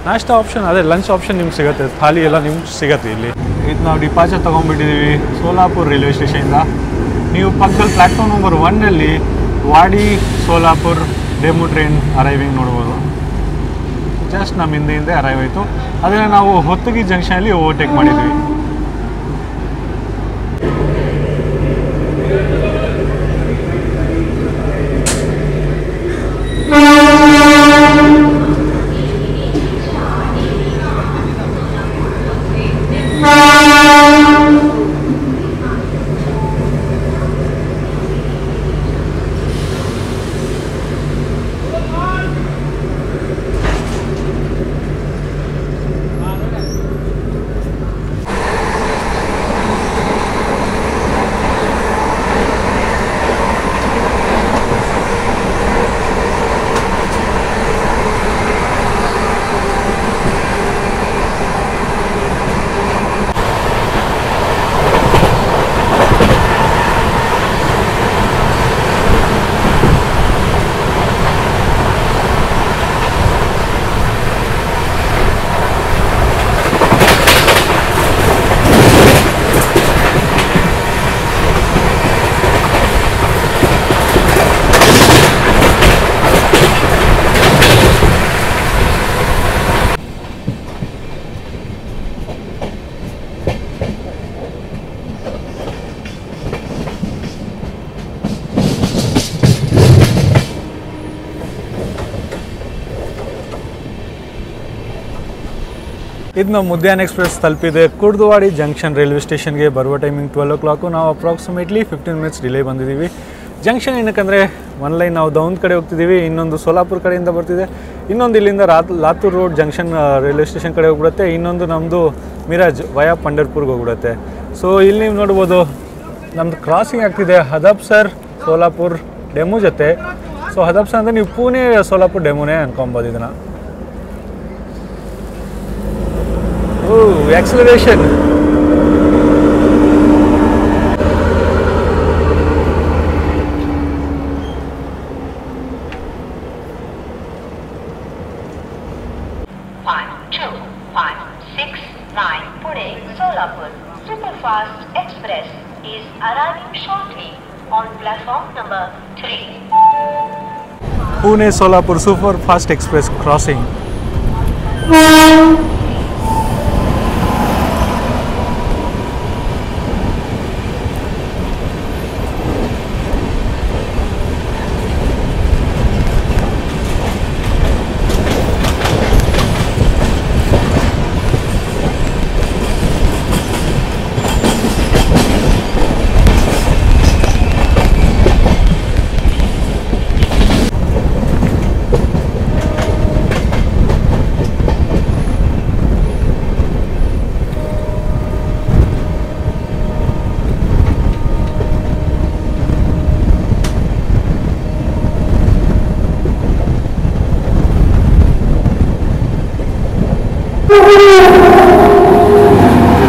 ನಾಷ್ಟ ಆಪ್ಷನ್ ಅದೇ ಲಂಚ್ ಆಪ್ಷನ್ ನಿಮ್ಗೆ ಸಿಗುತ್ತೆ, ಥಾಲಿ ಎಲ್ಲ ನಿಮ್ಗೆ ಸಿಗುತ್ತೆ ಇಲ್ಲಿ. ಇದು ನಾವು ಡಿಪಾರ್ಚರ್ ತೊಗೊಂಡ್ಬಿಟ್ಟಿದ್ದೀವಿ ಸೋಲಾಪುರ್ ರೈಲ್ವೆ ಸ್ಟೇಷನಿಂದ. ನೀವು ಪಕ್ಕದಲ್ಲಿ ಪ್ಲ್ಯಾಟ್ಫಾರ್ಮ್ ನಂಬರ್ 1ನಲ್ಲಿ ವಾಡಿ ಸೋಲಾಪುರ್ ಡೆಮು ಟ್ರೈನ್ ಅರೈವಿಂಗ್ ನೋಡ್ಬೋದು. ಜಸ್ಟ್ ನಮ್ಮ ಹಿಂದೆ ಅರೈವ್ ಆಯಿತು. ಅದನ್ನು ನಾವು ಹೊತ್ತಗಿ ಜಂಕ್ಷನಲ್ಲಿ ಓವರ್ಟೇಕ್ ಮಾಡಿದ್ವಿ. ಇದು ನಾವು ಮುದ್ಯಾನ್ ಎಕ್ಸ್ಪ್ರೆಸ್ ತಲುಪಿದೆ ಕುರ್ದುವಾಡಿ ಜಂಕ್ಷನ್ ರೈಲ್ವೆ ಸ್ಟೇಷನ್ಗೆ. ಬರುವ ಟೈಮಿಂಗ್ 12 o'clock. ನಾವು ಅಪ್ರಾಕ್ಸಿಮೇಟ್ಲಿ 15 minutes ಡಿಲೇ ಬಂದಿದ್ದೀವಿ. ಜಂಕ್ಷನ್ ಏನಕ್ಕಂದರೆ ಒಂದು ಲೈನ್ ನಾವು ದೌಂದ್ ಕಡೆ ಹೋಗ್ತಿದ್ದೀವಿ, ಇನ್ನೊಂದು ಸೋಲಾಪುರ ಕಡೆಯಿಂದ ಬರ್ತಿದೆ, ಇನ್ನೊಂದು ಇಲ್ಲಿಂದ Latur road junction railway station ಕಡೆ ಹೋಗ್ಬಿಡುತ್ತೆ, ಇನ್ನೊಂದು ನಮ್ಮದು ಮಿರಾಜ್ ವಯಾ ಪಂಡರ್ಪುರ್ಗೆ ಹೋಗ್ಬಿಡುತ್ತೆ. ಸೊ ಇಲ್ಲಿ ನೀವು ನೋಡ್ಬೋದು ನಮ್ಮದು ಕ್ರಾಸಿಂಗ್ ಆಗ್ತಿದೆ ಹದಬ್ಸರ್ ಸೋಲಾಪುರ್ ಡೆಮು ಜೊತೆ. ಸೊ ಹದಬ್ಸರ್ ಅಂದರೆ ನೀವು ಪುಣೆ ಸೋಲಾಪುರ್ ಡೆಮುನೇ ಅನ್ಕೊಬೋದು ಇದನ್ನು. Acceleration. Pune Solapur Superfast Express is arriving shortly on platform number 3. Pune Solapur Superfast Express crossing.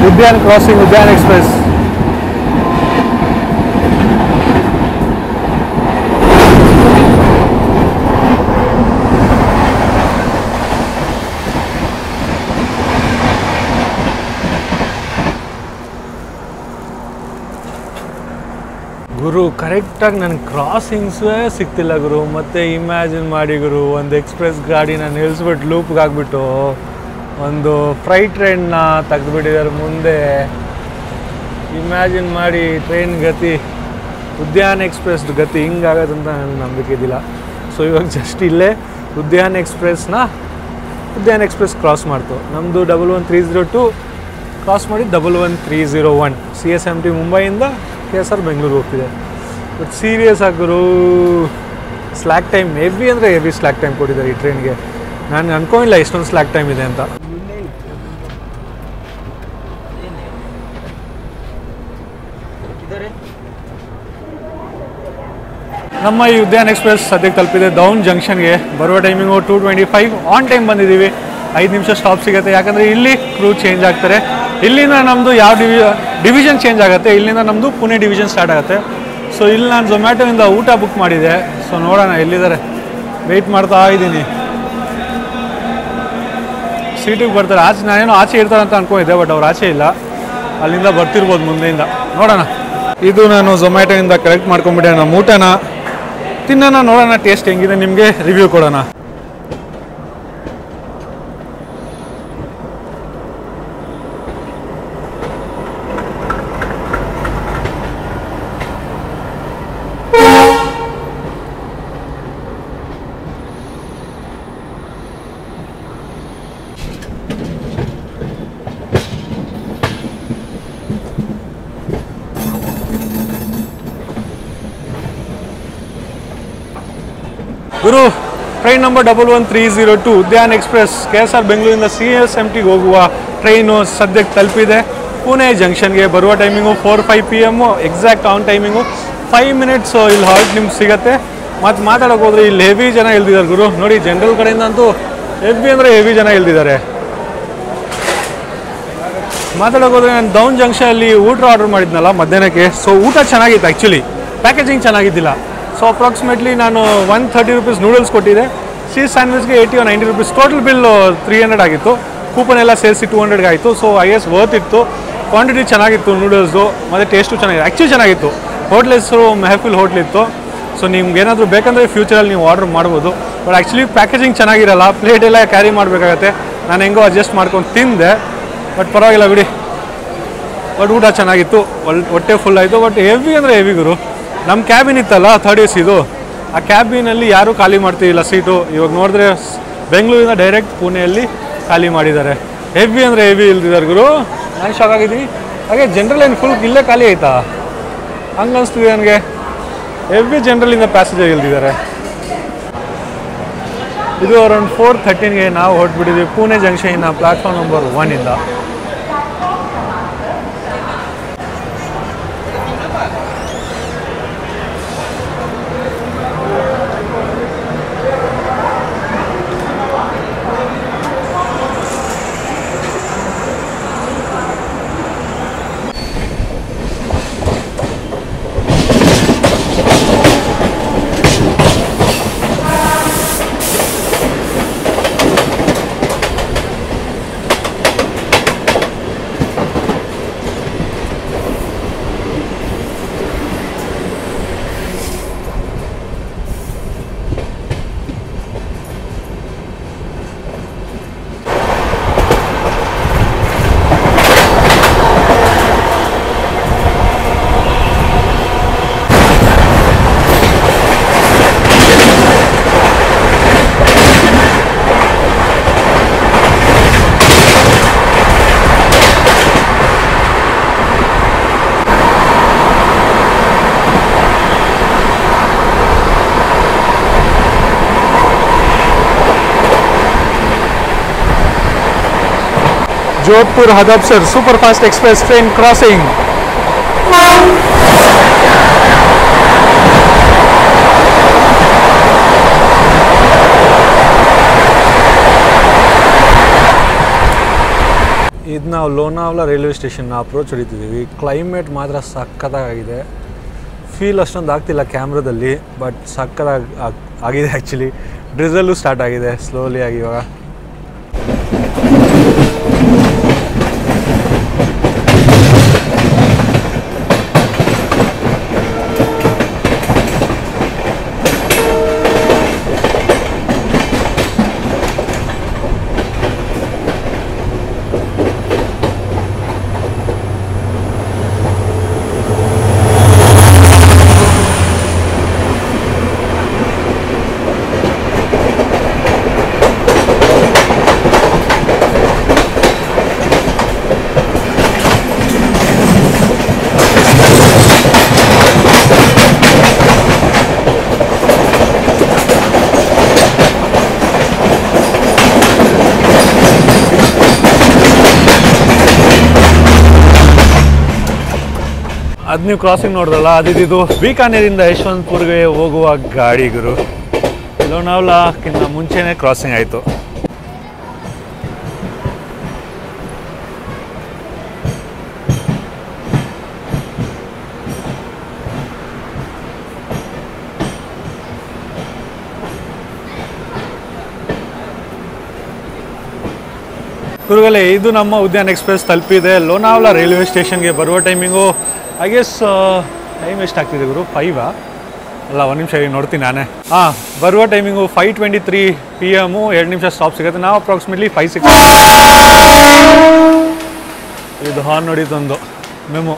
Udyan crossing Udyan Express. ಗುರು ಕರೆಕ್ಟಾಗಿ ನನ್ನ ಕ್ರಾಸಿಂಗ್ಸೇ ಸಿಗ್ತಿಲ್ಲ ಗುರು. ಮತ್ತು ಇಮ್ಯಾಜಿನ್ ಮಾಡಿ ಗುರು, ಒಂದು ಎಕ್ಸ್ಪ್ರೆಸ್ ಗಾಡಿನ ನಿಲ್ಲಿಸ್ಬಿಟ್ಟು ಲೂಪ್ಗೆ ಹಾಕ್ಬಿಟ್ಟು ಒಂದು ಫ್ರೈಟ್ ಟ್ರೈನ್ನ ತೆಗೆದುಬಿಟ್ಟಿದ್ದಾರೆ ಮುಂದೆ. ಇಮ್ಯಾಜಿನ್ ಮಾಡಿ ಟ್ರೈನ್ ಗತಿ, ಉದ್ಯಾನ್ ಎಕ್ಸ್ಪ್ರೆಸ್ ಗತಿ ಹಿಂಗಾಗೋದಂತ ನನಗೆ ನಂಬಿಕೆ ಇದ್ದಿಲ್ಲ. ಸೊ ಇವಾಗ ಜಸ್ಟ್ ಇಲ್ಲೇ ಉದ್ಯಾನ್ ಎಕ್ಸ್ಪ್ರೆಸ್ ಕ್ರಾಸ್ ಮಾಡ್ತು. ನಮ್ಮದು 11302 ಕ್ರಾಸ್ ಮಾಡಿ 11301 CSMT ಮುಂಬೈಯಿಂದ KSR ಬೆಂಗಳೂರು ಹೋಗ್ತಿದೆ. ಬಟ್ ಸೀರಿಯಸ್ ಆಗಿರು ಸ್ಲ್ಯಾಕ್ ಟೈಮ್ ಹೆವಿ ಅಂದರೆ ಹೆವಿ ಸ್ಲ್ಯಾಕ್ ಟೈಮ್ ಕೊಟ್ಟಿದ್ದಾರೆ ಈ ಟ್ರೈನ್ಗೆ. ನಾನು ಅನ್ಕೊಂಡಿಲ್ಲ ಇಷ್ಟೊಂದು ಸ್ಲ್ಯಾಕ್ ಟೈಮ್ ಇದೆ ಅಂತ. ನಮ್ಮ ಈ ಉದ್ಯಾನ್ ಎಕ್ಸ್ಪ್ರೆಸ್ ಸದ್ಯಕ್ಕೆ ತಲುಪಿದೆ ದೌನ್ ಜಂಕ್ಷನ್ಗೆ. ಬರುವ ಟೈಮಿಂಗು 2:25 ಆನ್ ಟೈಮ್ ಬಂದಿದ್ದೀವಿ. 5 ನಿಮಿಷ ಸ್ಟಾಪ್ ಸಿಗುತ್ತೆ, ಯಾಕಂದರೆ ಇಲ್ಲಿ ಕ್ರೂ ಚೇಂಜ್ ಆಗ್ತಾರೆ. ಇಲ್ಲಿಂದ ನಮ್ಮದು ಯಾವ ಡಿವಿಷನ್ ಚೇಂಜ್ ಆಗುತ್ತೆ, ಇಲ್ಲಿಂದ ನಮ್ಮದು ಪುಣೆ ಡಿವಿಷನ್ ಸ್ಟಾರ್ಟ್ ಆಗುತ್ತೆ. ಸೊ ಇಲ್ಲಿ ನಾನು ಝೊಮ್ಯಾಟೋಯಿಂದ ಊಟ ಬುಕ್ ಮಾಡಿದೆ. ಸೊ ನೋಡೋಣ ಎಲ್ಲಿದ್ದಾರೆ, ವೆಯ್ಟ್ ಮಾಡ್ತಾ ಇದ್ದೀನಿ. ಸೀಟಿಗೆ ಬರ್ತಾರೆ. ನಾನೇನೋ ಆಚೆ ಇರ್ತಾರೆ ಅಂತ ಅನ್ಕೊಂಡಿದ್ದೆ, ಬಟ್ ಅವ್ರು ಆಚೆ ಇಲ್ಲ, ಅಲ್ಲಿಂದ ಬರ್ತಿರ್ಬೋದು ಮುಂದೆಯಿಂದ. ನೋಡೋಣ ಇದು ನಾನು ಝೊಮ್ಯಾಟೋಯಿಂದ ಕಲೆಕ್ಟ್ ಮಾಡ್ಕೊಂಡ್ಬಿಟ್ಟೆ ನಮ್ಮ ಊಟನ. ತಿನ್ನೋಣ, ನೋಡೋಣ ಟೇಸ್ಟ್ ಹೆಂಗಿದೆ, ನಿಮಗೆ ರಿವ್ಯೂ ಕೊಡೋಣ. ಗುರು, train number 11302 Udyan express KSR ಬೆಂಗಳೂರಿಂದ CSMTಗೆ ಹೋಗುವ ಟ್ರೈನು ಸದ್ಯಕ್ಕೆ ತಲುಪಿದೆ ಪುಣೆ ಜಂಕ್ಷನ್ಗೆ. ಬರುವ timing 4-5 PM, exact on timing 5 minutes ಇಲ್ಲಿ ಹಾಲ್ಟ್ ನಿಮ್ಗೆ ಸಿಗುತ್ತೆ. ಮತ್ತು ಮಾತಾಡೋಕೆ ಹೋದ್ರೆ ಇಲ್ಲಿ ಹೆವಿ ಜನ ಇಲ್ದಿದ್ದಾರೆ ಗುರು. ನೋಡಿ, ಜನರಲ್ ಕಡೆಯಿಂದ ಅಂತೂ ಹೆವಿ ಅಂದರೆ ಹೆವಿ ಜನ ಇಲ್ದಿದ್ದಾರೆ. ಮಾತಾಡೋಕೆ ಹೋದರೆ ನಾನು ಡೌನ್ ಜಂಕ್ಷನಲ್ಲಿ ಊಟ ಆರ್ಡರ್ ಮಾಡಿದ್ನಲ್ಲ ಮಧ್ಯಾಹ್ನಕ್ಕೆ. ಸೊ ಊಟ ಚೆನ್ನಾಗಿತ್ತು, ಆ್ಯಕ್ಚುಲಿ ಪ್ಯಾಕೇಜಿಂಗ್ ಚೆನ್ನಾಗಿದ್ದಿಲ್ಲ. ಸೊ ಅಪ್ರಾಕ್ಸಿಮೇಟ್ಲಿ ನಾನು 130 ರೂಪೀಸ್ ನೂಡಲ್ಸ್ ಕೊಟ್ಟಿದ್ದೆ. ಚೀಸ್ ಸ್ಯಾಂಡ್ವಿಚ್ಗೆ 80 or 90 ರೂಪೀಸ್. ಟೋಟಲ್ ಬಿಲ್ಲು 300 ಆಗಿತ್ತು. ಕೂಪನ್ ಎಲ್ಲ ಸೇರಿಸಿ 200 ಆಯಿತು. ಸೊ ವರ್ತ್ ಇತ್ತು. ಕ್ವಾಂಟಿಟಿ ಚೆನ್ನಾಗಿತ್ತು ನೂಡಲ್ಸು, ಮತ್ತು ಟೇಸ್ಟು ಚೆನ್ನಾಗಿದೆ. ಆ್ಯಕ್ಚುಲಿ ಚೆನ್ನಾಗಿತ್ತು. ಹೋಟ್ಲ್ ಹೆಸರು ಮೆಹಫಿಲ್ ಹೋಟ್ಲ್ ಇತ್ತು. ಸೊ ನಿಮ್ಗೆ ಏನಾದರೂ ಬೇಕಂದರೆ ಫ್ಯೂಚರಲ್ಲಿ ನೀವು ಆರ್ಡರ್ ಮಾಡ್ಬೋದು. ಬಟ್ ಆ್ಯಕ್ಚುಲಿ ಪ್ಯಾಕೇಜಿಂಗ್ ಚೆನ್ನಾಗಿರಲ್ಲ, ಪ್ಲೇಟ್ ಎಲ್ಲ ಕ್ಯಾರಿ ಮಾಡಬೇಕಾಗತ್ತೆ. ನಾನು ಹೆಂಗೋ ಅಡ್ಜಸ್ಟ್ ಮಾಡ್ಕೊಂಡು ತಿಂದೆ, ಬಟ್ ಪರವಾಗಿಲ್ಲ ಬಿಡಿ. ಬಟ್ ಊಟ ಚೆನ್ನಾಗಿತ್ತು, ಹೊಟ್ಟೆ ಫುಲ್ ಆಯಿತು. ಬಟ್ ಹೆವಿ ಅಂದರೆ ಹೆವಿ ಗುರು. ನಮ್ಮ ಕ್ಯಾಬಿನ್ ಇತ್ತಲ್ಲ 3rd AC ಇದು, ಆ ಕ್ಯಾಬಿನಲ್ಲಿ ಯಾರೂ ಖಾಲಿ ಮಾಡ್ತಿಲ್ಲ ಸೀಟು. ಇವಾಗ ನೋಡಿದ್ರೆ ಬೆಂಗಳೂರಿಂದ ಡೈರೆಕ್ಟ್ ಪುಣೆಯಲ್ಲಿ ಖಾಲಿ ಮಾಡಿದ್ದಾರೆ. ಹೆವಿ ಅಂದರೆ ಹೆವಿ ಇಲ್ದಿದ್ದಾರೆ ಗುರು. ನಾನು ಶಾಕ್ ಆಗಿದ್ದೀನಿ. ಹಾಗೆ ಜನರಲ್ ಏನು ಫುಲ್ ಇಲ್ಲೇ ಖಾಲಿ ಆಯಿತಾ ಹಂಗೆ ಅನಿಸ್ತಿದೆ ನನಗೆ. ಹೆವಿ ಜನರಲಿಂದ ಪ್ಯಾಸೆಂಜರ್ ಇಲ್ದಿದ್ದಾರೆ. ಇದು ಅರೌಂಡ್ 4:13ಗೆ ನಾವು ಹೊರಟ್ಬಿಟ್ಟಿದ್ವಿ ಪುಣೆ ಜಂಕ್ಷನಿನ ಪ್ಲಾಟ್ಫಾರ್ಮ್ ನಂಬರ್ 1ಇಂದ. Jodhpur Hadapsar superfast express train crossing. ಇದು ನಾವು ಲೋನಾವಲಾ ರೈಲ್ವೆ ಸ್ಟೇಷನ್ನ ಅಪ್ರೋಚ್ ಹೊಡಿತಿದ್ದೀವಿ. ಕ್ಲೈಮೇಟ್ ಮಾತ್ರ ಸಕ್ಕತ್ತಾಗಿದೆ. ಫೀಲ್ ಅಷ್ಟೊಂದು ಆಗ್ತಿಲ್ಲ ಕ್ಯಾಮ್ರಾದಲ್ಲಿ, ಬಟ್ ಸಕ್ಕತ್ತಾಗಿ ಆಗಿದೆ. ಆ್ಯಕ್ಚುಲಿ ಡ್ರಿಸಲ್ಲು ಸ್ಟಾರ್ಟ್ ಆಗಿದೆ ಸ್ಲೋಲಿ ಆಗಿ ಇವಾಗ. ಅದು ನೀವು ಕ್ರಾಸಿಂಗ್ ನೋಡಿದ್ರಲ್ಲ, ಅದಿದ್ದು ಬೀಕಾನೇರಿಂದ ಯಶವಂತಪುರ್ಗೆ ಹೋಗುವ ಗಾಡಿ ಗುರು. ಲೋನಾವಲಾಕ್ಕಿಂತ ಮುಂಚೆನೇ ಕ್ರಾಸಿಂಗ್ ಆಯಿತು. ಗುರುಗಳೇ, ಇದು ನಮ್ಮ ಉದ್ಯಾನ್ ಎಕ್ಸ್ಪ್ರೆಸ್ ತಲುಪಿದೆ. ಲೋನಾವಲಾ ರೈಲ್ವೆ ಸ್ಟೇಷನ್ಗೆ ಬರುವ ಟೈಮಿಂಗು ಐ ಗೆಸ್ ಟೈಮ್ ಎಷ್ಟಾಗ್ತಿದೆ ಗುರು 5 ಅಲ್ಲ 1 ನಿಮಿಷ ನೋಡ್ತೀನಿ ನಾನೇ. ಬರುವ ಟೈಮಿಂಗು 5:23 PM, 2 ನಿಮಿಷ ಸ್ಟಾಪ್ ಸಿಗುತ್ತೆ. ನಾವು ಅಪ್ರಾಕ್ಸಿಮೇಟ್ಲಿ 5-6 ಇದು ಹಾರ್ನ್ ನೋಡಿದ್ದೊಂದು ಮೆಮೊ.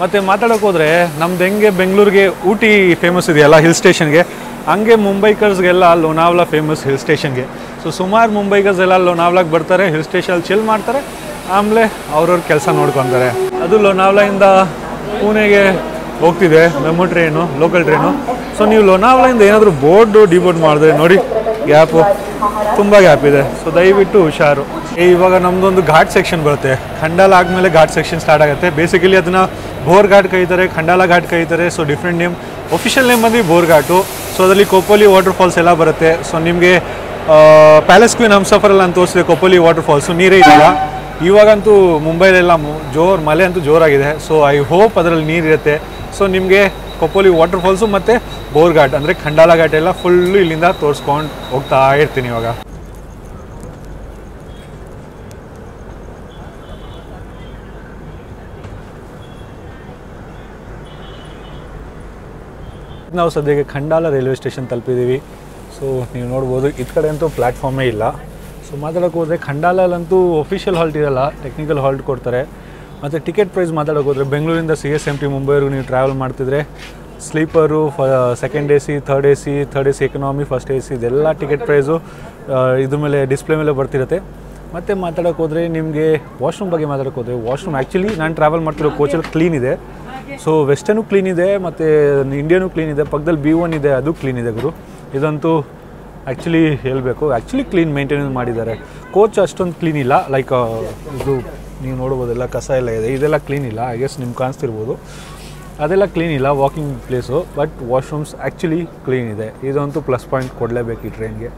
ಮತ್ತು ಮಾತಾಡೋಕೆ ಹೋದರೆ ನಮ್ದು ಹೆಂಗೆ ಬೆಂಗಳೂರಿಗೆ ಊಟಿ ಫೇಮಸ್ ಇದೆಯಲ್ಲ ಹಿಲ್ ಸ್ಟೇಷನ್ಗೆ, ಹಂಗೆ ಮುಂಬೈಕರ್ಸ್ಗೆಲ್ಲ ಲೋನಾವ್ಲಾ ಫೇಮಸ್ ಹಿಲ್ ಸ್ಟೇಷನ್ಗೆ. ಸೊ ಸುಮಾರು ಮುಂಬೈಕರ್ಸ್ ಎಲ್ಲ ಲೋನಾವ್ಲಾಗೆ ಬರ್ತಾರೆ, ಹಿಲ್ ಸ್ಟೇಷನಲ್ಲಿ ಚಿಲ್ ಮಾಡ್ತಾರೆ, ಆಮೇಲೆ ಅವ್ರವ್ರ ಕೆಲಸ ನೋಡ್ಕೊತಾರೆ. ಅದು ಲೋನಾವ್ಲಾಯಿಂದ ಪುಣೆಗೆ ಹೋಗ್ತಿದೆ memo train, local train. So ನೀವು ಲೋನಾವ್ಲಾಯಿಂದ ಏನಾದರೂ ಬೋರ್ಡು ಡಿಬೋರ್ಡ್ ಮಾಡಿದ್ರೆ ನೋಡಿ ಗ್ಯಾಪು ತುಂಬ ಗ್ಯಾಪ್ ಇದೆ. ಸೊ ದಯವಿಟ್ಟು ಹುಷಾರು. ಇವಾಗ ನಮ್ಮದೊಂದು ಘಾಟ್ ಸೆಕ್ಷನ್ ಬರುತ್ತೆ. ಖಂಡಾಲ ಆದಮೇಲೆ ಘಾಟ್ ಸೆಕ್ಷನ್ ಸ್ಟಾರ್ಟ್ ಆಗುತ್ತೆ. ಬೇಸಿಕಲಿ ಅದನ್ನು ಬೋರ್ ಘಾಟ್ ಕರೀತಾರೆ, ಖಂಡಾಲ ಘಾಟ್ ಕರೀತಾರೆ. So different name, official name ಬಂದು ಬೋರ್ ಘಾಟು. ಸೊ ಅದರಲ್ಲಿ ಕೊಪ್ಪಲಿ ವಾಟರ್ ಫಾಲ್ಸ್ ಎಲ್ಲ ಬರುತ್ತೆ. ಸೊ ನಿಮಗೆ ಪ್ಯಾಲೇಸ್ ಕ್ವೀನ್ ಹಮ್ಸಫರಲ್ಲಿ ಅಂತ ತೋರಿಸಿದೆ ಕೊಪ್ಪಲಿ ವಾಟರ್ ಫಾಲ್ಸು, ನೀರೇ ಇರಲ್ಲ. ಇವಾಗಂತೂ ಮುಂಬೈಲೆಲ್ಲ ಮಳೆ ಅಂತೂ ಜೋರಾಗಿದೆ. ಸೊ ಐ ಹೋಪ್ ಅದರಲ್ಲಿ ನೀರಿರುತ್ತೆ. ಸೊ ನಿಮಗೆ ಕೊಪ್ಪಲಿ ವಾಟರ್ ಫಾಲ್ಸು ಮತ್ತು ಬೋರ್ ಘಾಟ್ ಅಂದರೆ ಖಂಡಾಲ ಘಾಟ್ ಎಲ್ಲ ಫುಲ್ಲು ಇಲ್ಲಿಂದ ತೋರಿಸ್ಕೊಂಡು ಹೋಗ್ತಾ ಇರ್ತೀನಿ. ಇವಾಗ ನಾವು ಸದ್ಯಕ್ಕೆ ಖಂಡಾಲ ರೈಲ್ವೆ ಸ್ಟೇಷನ್ ತಲುಪಿದ್ದೀವಿ. ಸೊ ನೀವು ನೋಡ್ಬೋದು ಇತ್ತ ಕಡೆ ಅಂತೂ ಪ್ಲ್ಯಾಟ್ಫಾರ್ಮೇ ಇಲ್ಲ. ಸೊ ಮಾತಾಡೋಕೆ ಹೋದರೆ ಖಂಡಾಲಲ್ಲಂತೂ ಒಫಿಷಿಯಲ್ ಹಾಲ್ಟ್ ಇರಲ್ಲ, ಟೆಕ್ನಿಕಲ್ ಹಾಲ್ಟ್ ಕೊಡ್ತಾರೆ. ಮತ್ತು ಟಿಕೆಟ್ ಪ್ರೈಸ್ ಮಾತಾಡೋಕೆ ಹೋದರೆ ಬೆಂಗಳೂರಿಂದ CSMT ಮುಂಬೈವರೆಗೂ ನೀವು ಟ್ರಾವೆಲ್ ಮಾಡ್ತಿದ್ರೆ sleeper, second AC, third AC economy, first AC ಇದೆಲ್ಲ ಟಿಕೆಟ್ ಪ್ರೈಸು ಇದ್ರ ಮೇಲೆ ಡಿಸ್ಪ್ಲೇ ಮೇಲೆ ಬರ್ತಿರುತ್ತೆ. ಮತ್ತು ಮಾತಾಡೋಕೆ ಹೋದರೆ ನಿಮಗೆ ವಾಶ್ರೂಮ್ ಬಗ್ಗೆ ಮಾತಾಡೋಕೆ ಹೋದರೆ ವಾಶ್ರೂಮ್ ಆ್ಯಕ್ಚುಲಿ ನಾನು ಟ್ರಾವೆಲ್ ಮಾಡ್ತಿರೋ ಕೋಚಲ್ಲಿ ಕ್ಲೀನ್ ಇದೆ. ಸೊ ವೆಸ್ಟರ್ನು ಕ್ಲೀನ್ ಇದೆ ಮತ್ತು ಇಂಡಿಯನು ಕ್ಲೀನ್ ಇದೆ, ಪಕ್ಕದಲ್ಲಿ B1 ಇದೆ, ಅದು ಕ್ಲೀನ್ ಇದೆ ಗುರು. ಇದಂತೂ ಆ್ಯಕ್ಚುಲಿ ಹೇಳಬೇಕು, ಆ್ಯಕ್ಚುಲಿ ಕ್ಲೀನ್ ಮೇಂಟೆನೆನ್ಸ್ ಮಾಡಿದ್ದಾರೆ. ಕೋಚ್ ಅಷ್ಟೊಂದು ಕ್ಲೀನ್ ಇಲ್ಲ, ಲೈಕ್ ಇದು ನೀವು ನೋಡ್ಬೋದೆಲ್ಲ ಕಸ ಎಲ್ಲ ಇದೆ, ಇದೆಲ್ಲ ಕ್ಲೀನ್ ಇಲ್ಲ. ಐ ಗೆಸ್ ನಿಮ್ಗೆ ಕಾಣಿಸ್ತಿರ್ಬೋದು, ಅದೆಲ್ಲ ಕ್ಲೀನ್ ಇಲ್ಲ walking place. But washrooms actually clean ಇದೆ. ಇದಂತೂ ಪ್ಲಸ್ ಪಾಯಿಂಟ್ ಕೊಡಲೇಬೇಕು ಈ ಟ್ರೈನ್ಗೆ.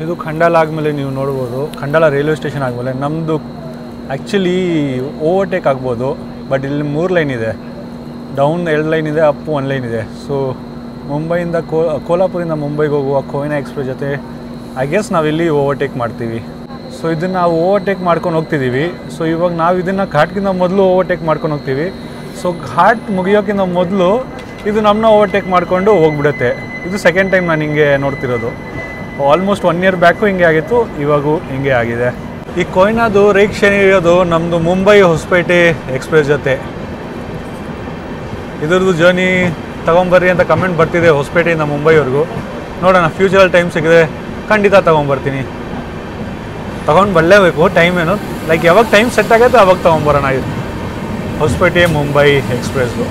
ಇದು ಖಂಡಾಲ ಆದಮೇಲೆ ನೀವು ನೋಡ್ಬೋದು, ಖಂಡಾಲ ರೈಲ್ವೆ ಸ್ಟೇಷನ್ ಆದಮೇಲೆ ನಮ್ಮದು ಆ್ಯಕ್ಚುಲಿ ಓವರ್ಟೇಕ್ ಆಗ್ಬೋದು. ಬಟ್ ಇಲ್ಲಿ 3 ಲೈನ್ ಇದೆ, ಡೌನ್ 2 ಲೈನ್ ಇದೆ, ಅಪ್ 1 ಲೈನ್ ಇದೆ. ಸೊ ಮುಂಬೈಯಿಂದ ಕೋಲಾಪುರಿಂದ ಮುಂಬೈಗೆ ಹೋಗುವ ಕೊಯ್ನಾ ಎಕ್ಸ್ಪ್ರೆಸ್ ಜೊತೆ ಐ ಗೆಸ್ ನಾವಿಲ್ಲಿ ಓವರ್ಟೇಕ್ ಮಾಡ್ತೀವಿ. ಸೊ ಇದನ್ನು ನಾವು ಓವರ್ಟೇಕ್ ಮಾಡ್ಕೊಂಡು ಹೋಗ್ತಿದ್ದೀವಿ. ಸೊ ಇವಾಗ ನಾವು ಇದನ್ನು ಘಾಟ್ಗಿಂತ ಮೊದಲು ಓವರ್ಟೇಕ್ ಮಾಡ್ಕೊಂಡು ಹೋಗ್ತೀವಿ. ಸೊ ಘಾಟ್ ಮುಗಿಯೋಕ್ಕಿಂತ ಮೊದಲು ಇದು ನಮ್ಮನ್ನ ಓವರ್ಟೇಕ್ ಮಾಡಿಕೊಂಡು ಹೋಗ್ಬಿಡುತ್ತೆ. ಇದು ಸೆಕೆಂಡ್ ಟೈಮ್ ನಾನು ಹಿಂಗೆ ನೋಡ್ತಿರೋದು. ಆಲ್ಮೋಸ್ಟ್ 1 ಇಯರ್ ಬ್ಯಾಕು ಹಿಂಗೆ ಆಗಿತ್ತು, ಇವಾಗೂ ಹಿಂಗೆ ಆಗಿದೆ. ಈ ಕೊಯ್ನಾದು ರೇಕ್ಷಣೆ ಇರೋದು ನಮ್ಮದು ಮುಂಬೈ ಹೊಸಪೇಟೆ ಎಕ್ಸ್ಪ್ರೆಸ್ ಜೊತೆ. ಇದರದ್ದು ಜರ್ನಿ ತೊಗೊಂಬರ್ರಿ ಅಂತ ಕಮೆಂಟ್ ಬರ್ತಿದೆ ಹೊಸಪೇಟೆಯಿಂದ ಮುಂಬೈವರೆಗೂ. ನೋಡೋಣ, ಫ್ಯೂಚರಲ್ಲಿ ಟೈಮ್ ಸಿಕ್ಕಿದೆ ಖಂಡಿತ ತೊಗೊಂಬರ್ತೀನಿ. ತೊಗೊಂಡು ಬರಲೇಬೇಕು, ಟೈಮ್ ಏನು ಲೈಕ್ ಯಾವಾಗ ಟೈಮ್ ಸೆಟ್ ಆಗುತ್ತೆ ಅವಾಗ ತೊಗೊಂಬರೋಣ. ಇದು ಹೊಸಪೇಟೆ ಮುಂಬೈ ಎಕ್ಸ್ಪ್ರೆಸ್ದು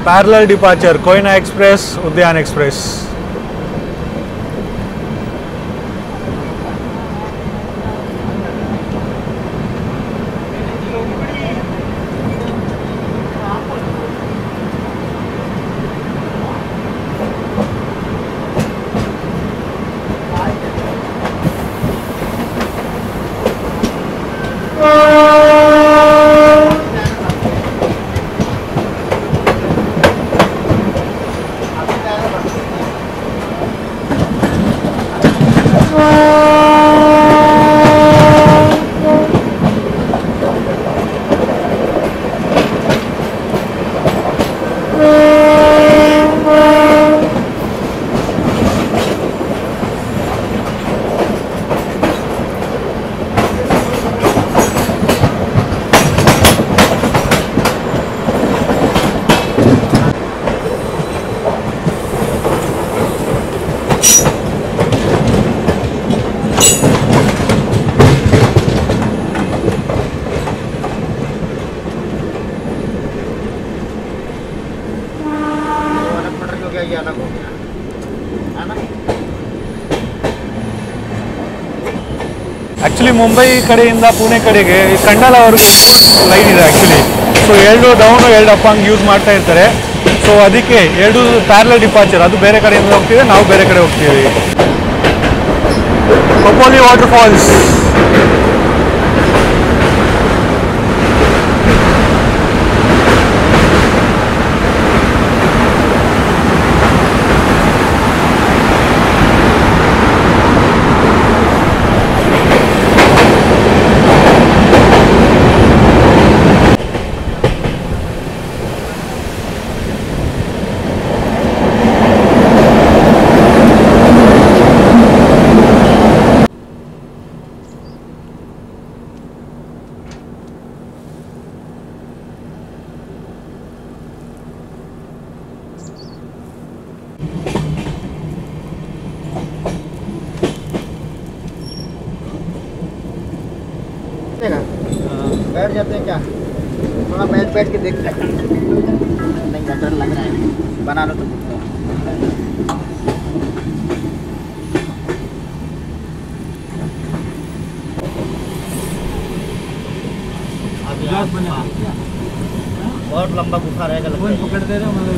parallel departure Koyna express, Udyan express. Actually Mumbai ಕಡೆಯಿಂದ ಪುಣೆ ಕಡೆಗೆ ಕಂಡಾಲವರೆಗೂ ಲೈನ್ ಇದೆ ಆ್ಯಕ್ಚುಲಿ. ಸೊ 2 ಡೌನು 2 ಅಪ್ ಹಂಗೆ ಯೂಸ್ ಮಾಡ್ತಾ ಇರ್ತಾರೆ. ಸೊ ಅದಕ್ಕೆ 2 ಪ್ಯಾರಲಲ್ ಡಿಪಾರ್ಚರ್, ಅದು ಬೇರೆ ಕಡೆಯಿಂದ ಹೋಗ್ತಿದೆ, ನಾವು ಬೇರೆ ಕಡೆ ಹೋಗ್ತೀವಿ. ಕೊಪೋಲಿ ವಾಟರ್ ಫಾಲ್ಸ್. बैठ जाते हैं क्या? थोड़ा बैठ के देखते हैं। नहीं डर लग रहा है, बना लो तो। बहुत लंबा गुफा रहेगा, पकड़ दे रहे हो मतलब।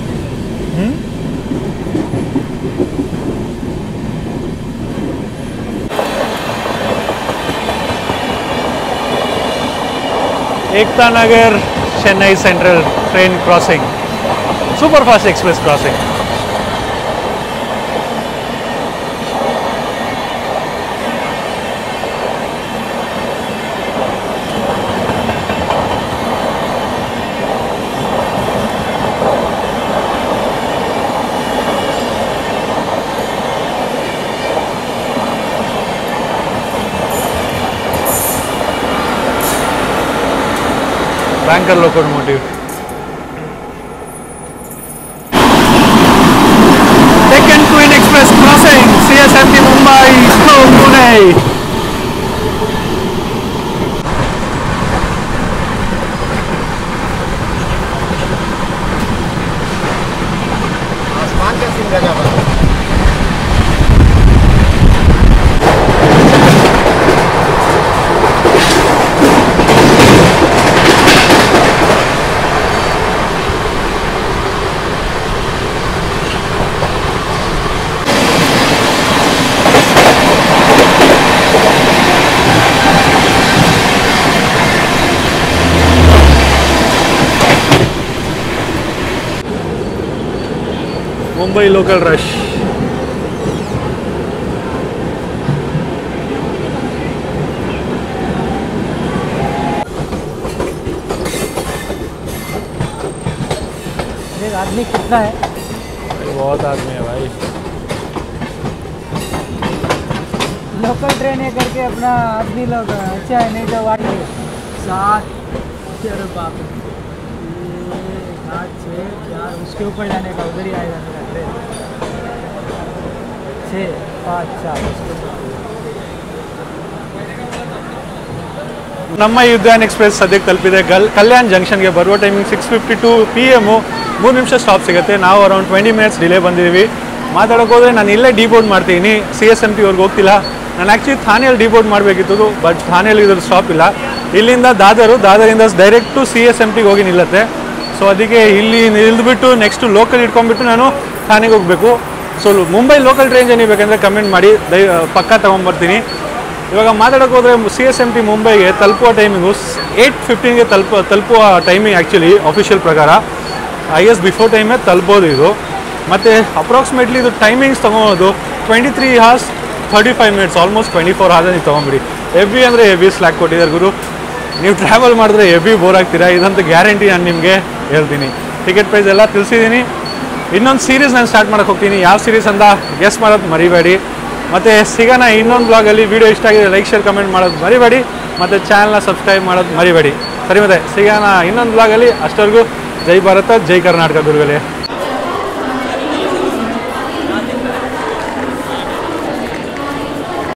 Ekta Nagar Chennai central train crossing, super fast express crossing. Banker locomotive. Deccan Queen Express crossing CSMT Mumbai to Pune. आसमान का सीन गजब है। Mumbai local rush. आदमी कितना है? बहुत आदमी है भाई. लोकल ट्रेन है करके अपना आदमी लोग अच्छा है, नहीं तो वाली 7 बाप 7 6 4 उसके ऊपर जाने का, उधर ही आएगा मेरा ट्रेन 6 5 4 उसके ನಮ್ಮ ಯುದ್ಧಾನ್ ಎಕ್ಸ್ಪ್ರೆಸ್ ಸದ್ಯಕ್ಕೆ ತಲುಪಿದೆ ಕಲ್ಯಾಣ್ ಜಂಕ್ಷನ್ಗೆ. ಬರುವ ಟೈಮಿಂಗ್ 6:52 PM. 3 ನಿಮಿಷ ಸ್ಟಾಪ್ ಸಿಗುತ್ತೆ. ನಾವು ಅರೌಂಡ್ 20 ಮಿನಿಟ್ಸ್ ಡಿಲೇ ಬಂದಿದ್ದೀವಿ. ಮಾತಾಡೋಕೆ ಹೋದರೆ ನಾನು ಇಲ್ಲೇ ಡಿಬೋರ್ಡ್ ಮಾಡ್ತೀನಿ, CSMT ಅವ್ರಿಗೆ ಹೋಗ್ತಿಲ್ಲ. ನಾನು ಆ್ಯಕ್ಚುಲಿ ಥಾನೆಯಲ್ಲಿ ಡಿಬೋರ್ಡ್ ಮಾಡಬೇಕಿತ್ತು, ಬಟ್ ಥಾನೆಯಲ್ಲಿ ಇದ್ರ ಸ್ಟಾಪ್ ಇಲ್ಲ. ಇಲ್ಲಿಂದ ದಾದರಿಂದ ಡೈರೆಕ್ಟು CSMTಗೆ ಹೋಗಿ ನಿಲ್ಲತ್ತೆ. ಸೊ ಅದಕ್ಕೆ ಇಲ್ಲಿ ನಿಲ್ದುಬಿಟ್ಟು ನೆಕ್ಸ್ಟು ಲೋಕಲ್ ಇಟ್ಕೊಂಡ್ಬಿಟ್ಟು ನಾನು ಥಾನೆಗೆ ಹೋಗಬೇಕು. ಸೊ ಮುಂಬೈ ಲೋಕಲ್ ಟ್ರೈನ್ ಏನಿಬೇಕಂದ್ರೆ ಕಮೆಂಟ್ ಮಾಡಿ, ಪಕ್ಕ ತೊಗೊಂಬರ್ತೀನಿ. ಇವಾಗ ಮಾತಾಡೋಕೆ ಹೋದರೆ CSMT ಮುಂಬೈಗೆ ತಲುಪುವ ಟೈಮಿಂಗು 8:15ಗೆ ತಲುಪುವ ಟೈಮಿಂಗ್ ಆ್ಯಕ್ಚುಲಿ ಅಫಿಷಿಯಲ್ ಪ್ರಕಾರ. ಬಿಫೋರ್ ಟೈಮೇ ತಲುಪೋದು ಇದು. ಮತ್ತು ಅಪ್ರಾಕ್ಸಿಮೇಟ್ಲಿ ಇದು ಟೈಮಿಂಗ್ಸ್ ತೊಗೊಬೋದು 23 hours 35 minutes, ಆಲ್ಮೋಸ್ಟ್ 24 hours ನೀವು ತೊಗೊಂಬಿಡಿ. ಹೆವಿ ಅಂದರೆ ಹೆವಿ ಸ್ಲ್ಯಾಕ್ ಕೊಟ್ಟಿದ್ದಾರೆ ಗುರು. ನೀವು ಟ್ರಾವೆಲ್ ಮಾಡಿದ್ರೆ ಹೆವಿ ಬೋರ್ ಆಗ್ತೀರಾ, ಇದಂತೂ ಗ್ಯಾರಂಟಿ ನಾನು ನಿಮಗೆ ಹೇಳ್ತೀನಿ. ಟಿಕೆಟ್ ಪ್ರೈಸ್ ಎಲ್ಲ ತಿಳಿಸಿದ್ದೀನಿ. ಇನ್ನೊಂದು ಸೀರೀಸ್ ನಾನು ಸ್ಟಾರ್ಟ್ ಮಾಡೋಕ್ಕೆ ಹೋಗ್ತೀನಿ. ಯಾವ ಸೀರೀಸ್ ಅಂತ ಗೆಸ್ ಮಾಡೋದು ಮರಿಬೇಡಿ. ಮತ್ತು ಸಿಗೋಣ ಇನ್ನೊಂದು ಬ್ಲಾಗಲ್ಲಿ. ವಿಡಿಯೋ ಇಷ್ಟ ಆಗಿದೆ ಲೈಕ್ ಶೇರ್ ಕಮೆಂಟ್ ಮಾಡೋದು ಮರಿಬೇಡಿ, ಮತ್ತು ಚಾನಲ್ನ ಸಬ್ಸ್ಕ್ರೈಬ್ ಮಾಡೋದು ಮರಿಬೇಡಿ. ಸರಿ, ಮತ್ತೆ ಸಿಗೋಣ ಇನ್ನೊಂದು ಬ್ಲಾಗಲ್ಲಿ. ಅಷ್ಟವರೆಗೂ ಜೈ ಭಾರತ, ಜೈ ಕರ್ನಾಟಕ ಗುರುಗಳೇ.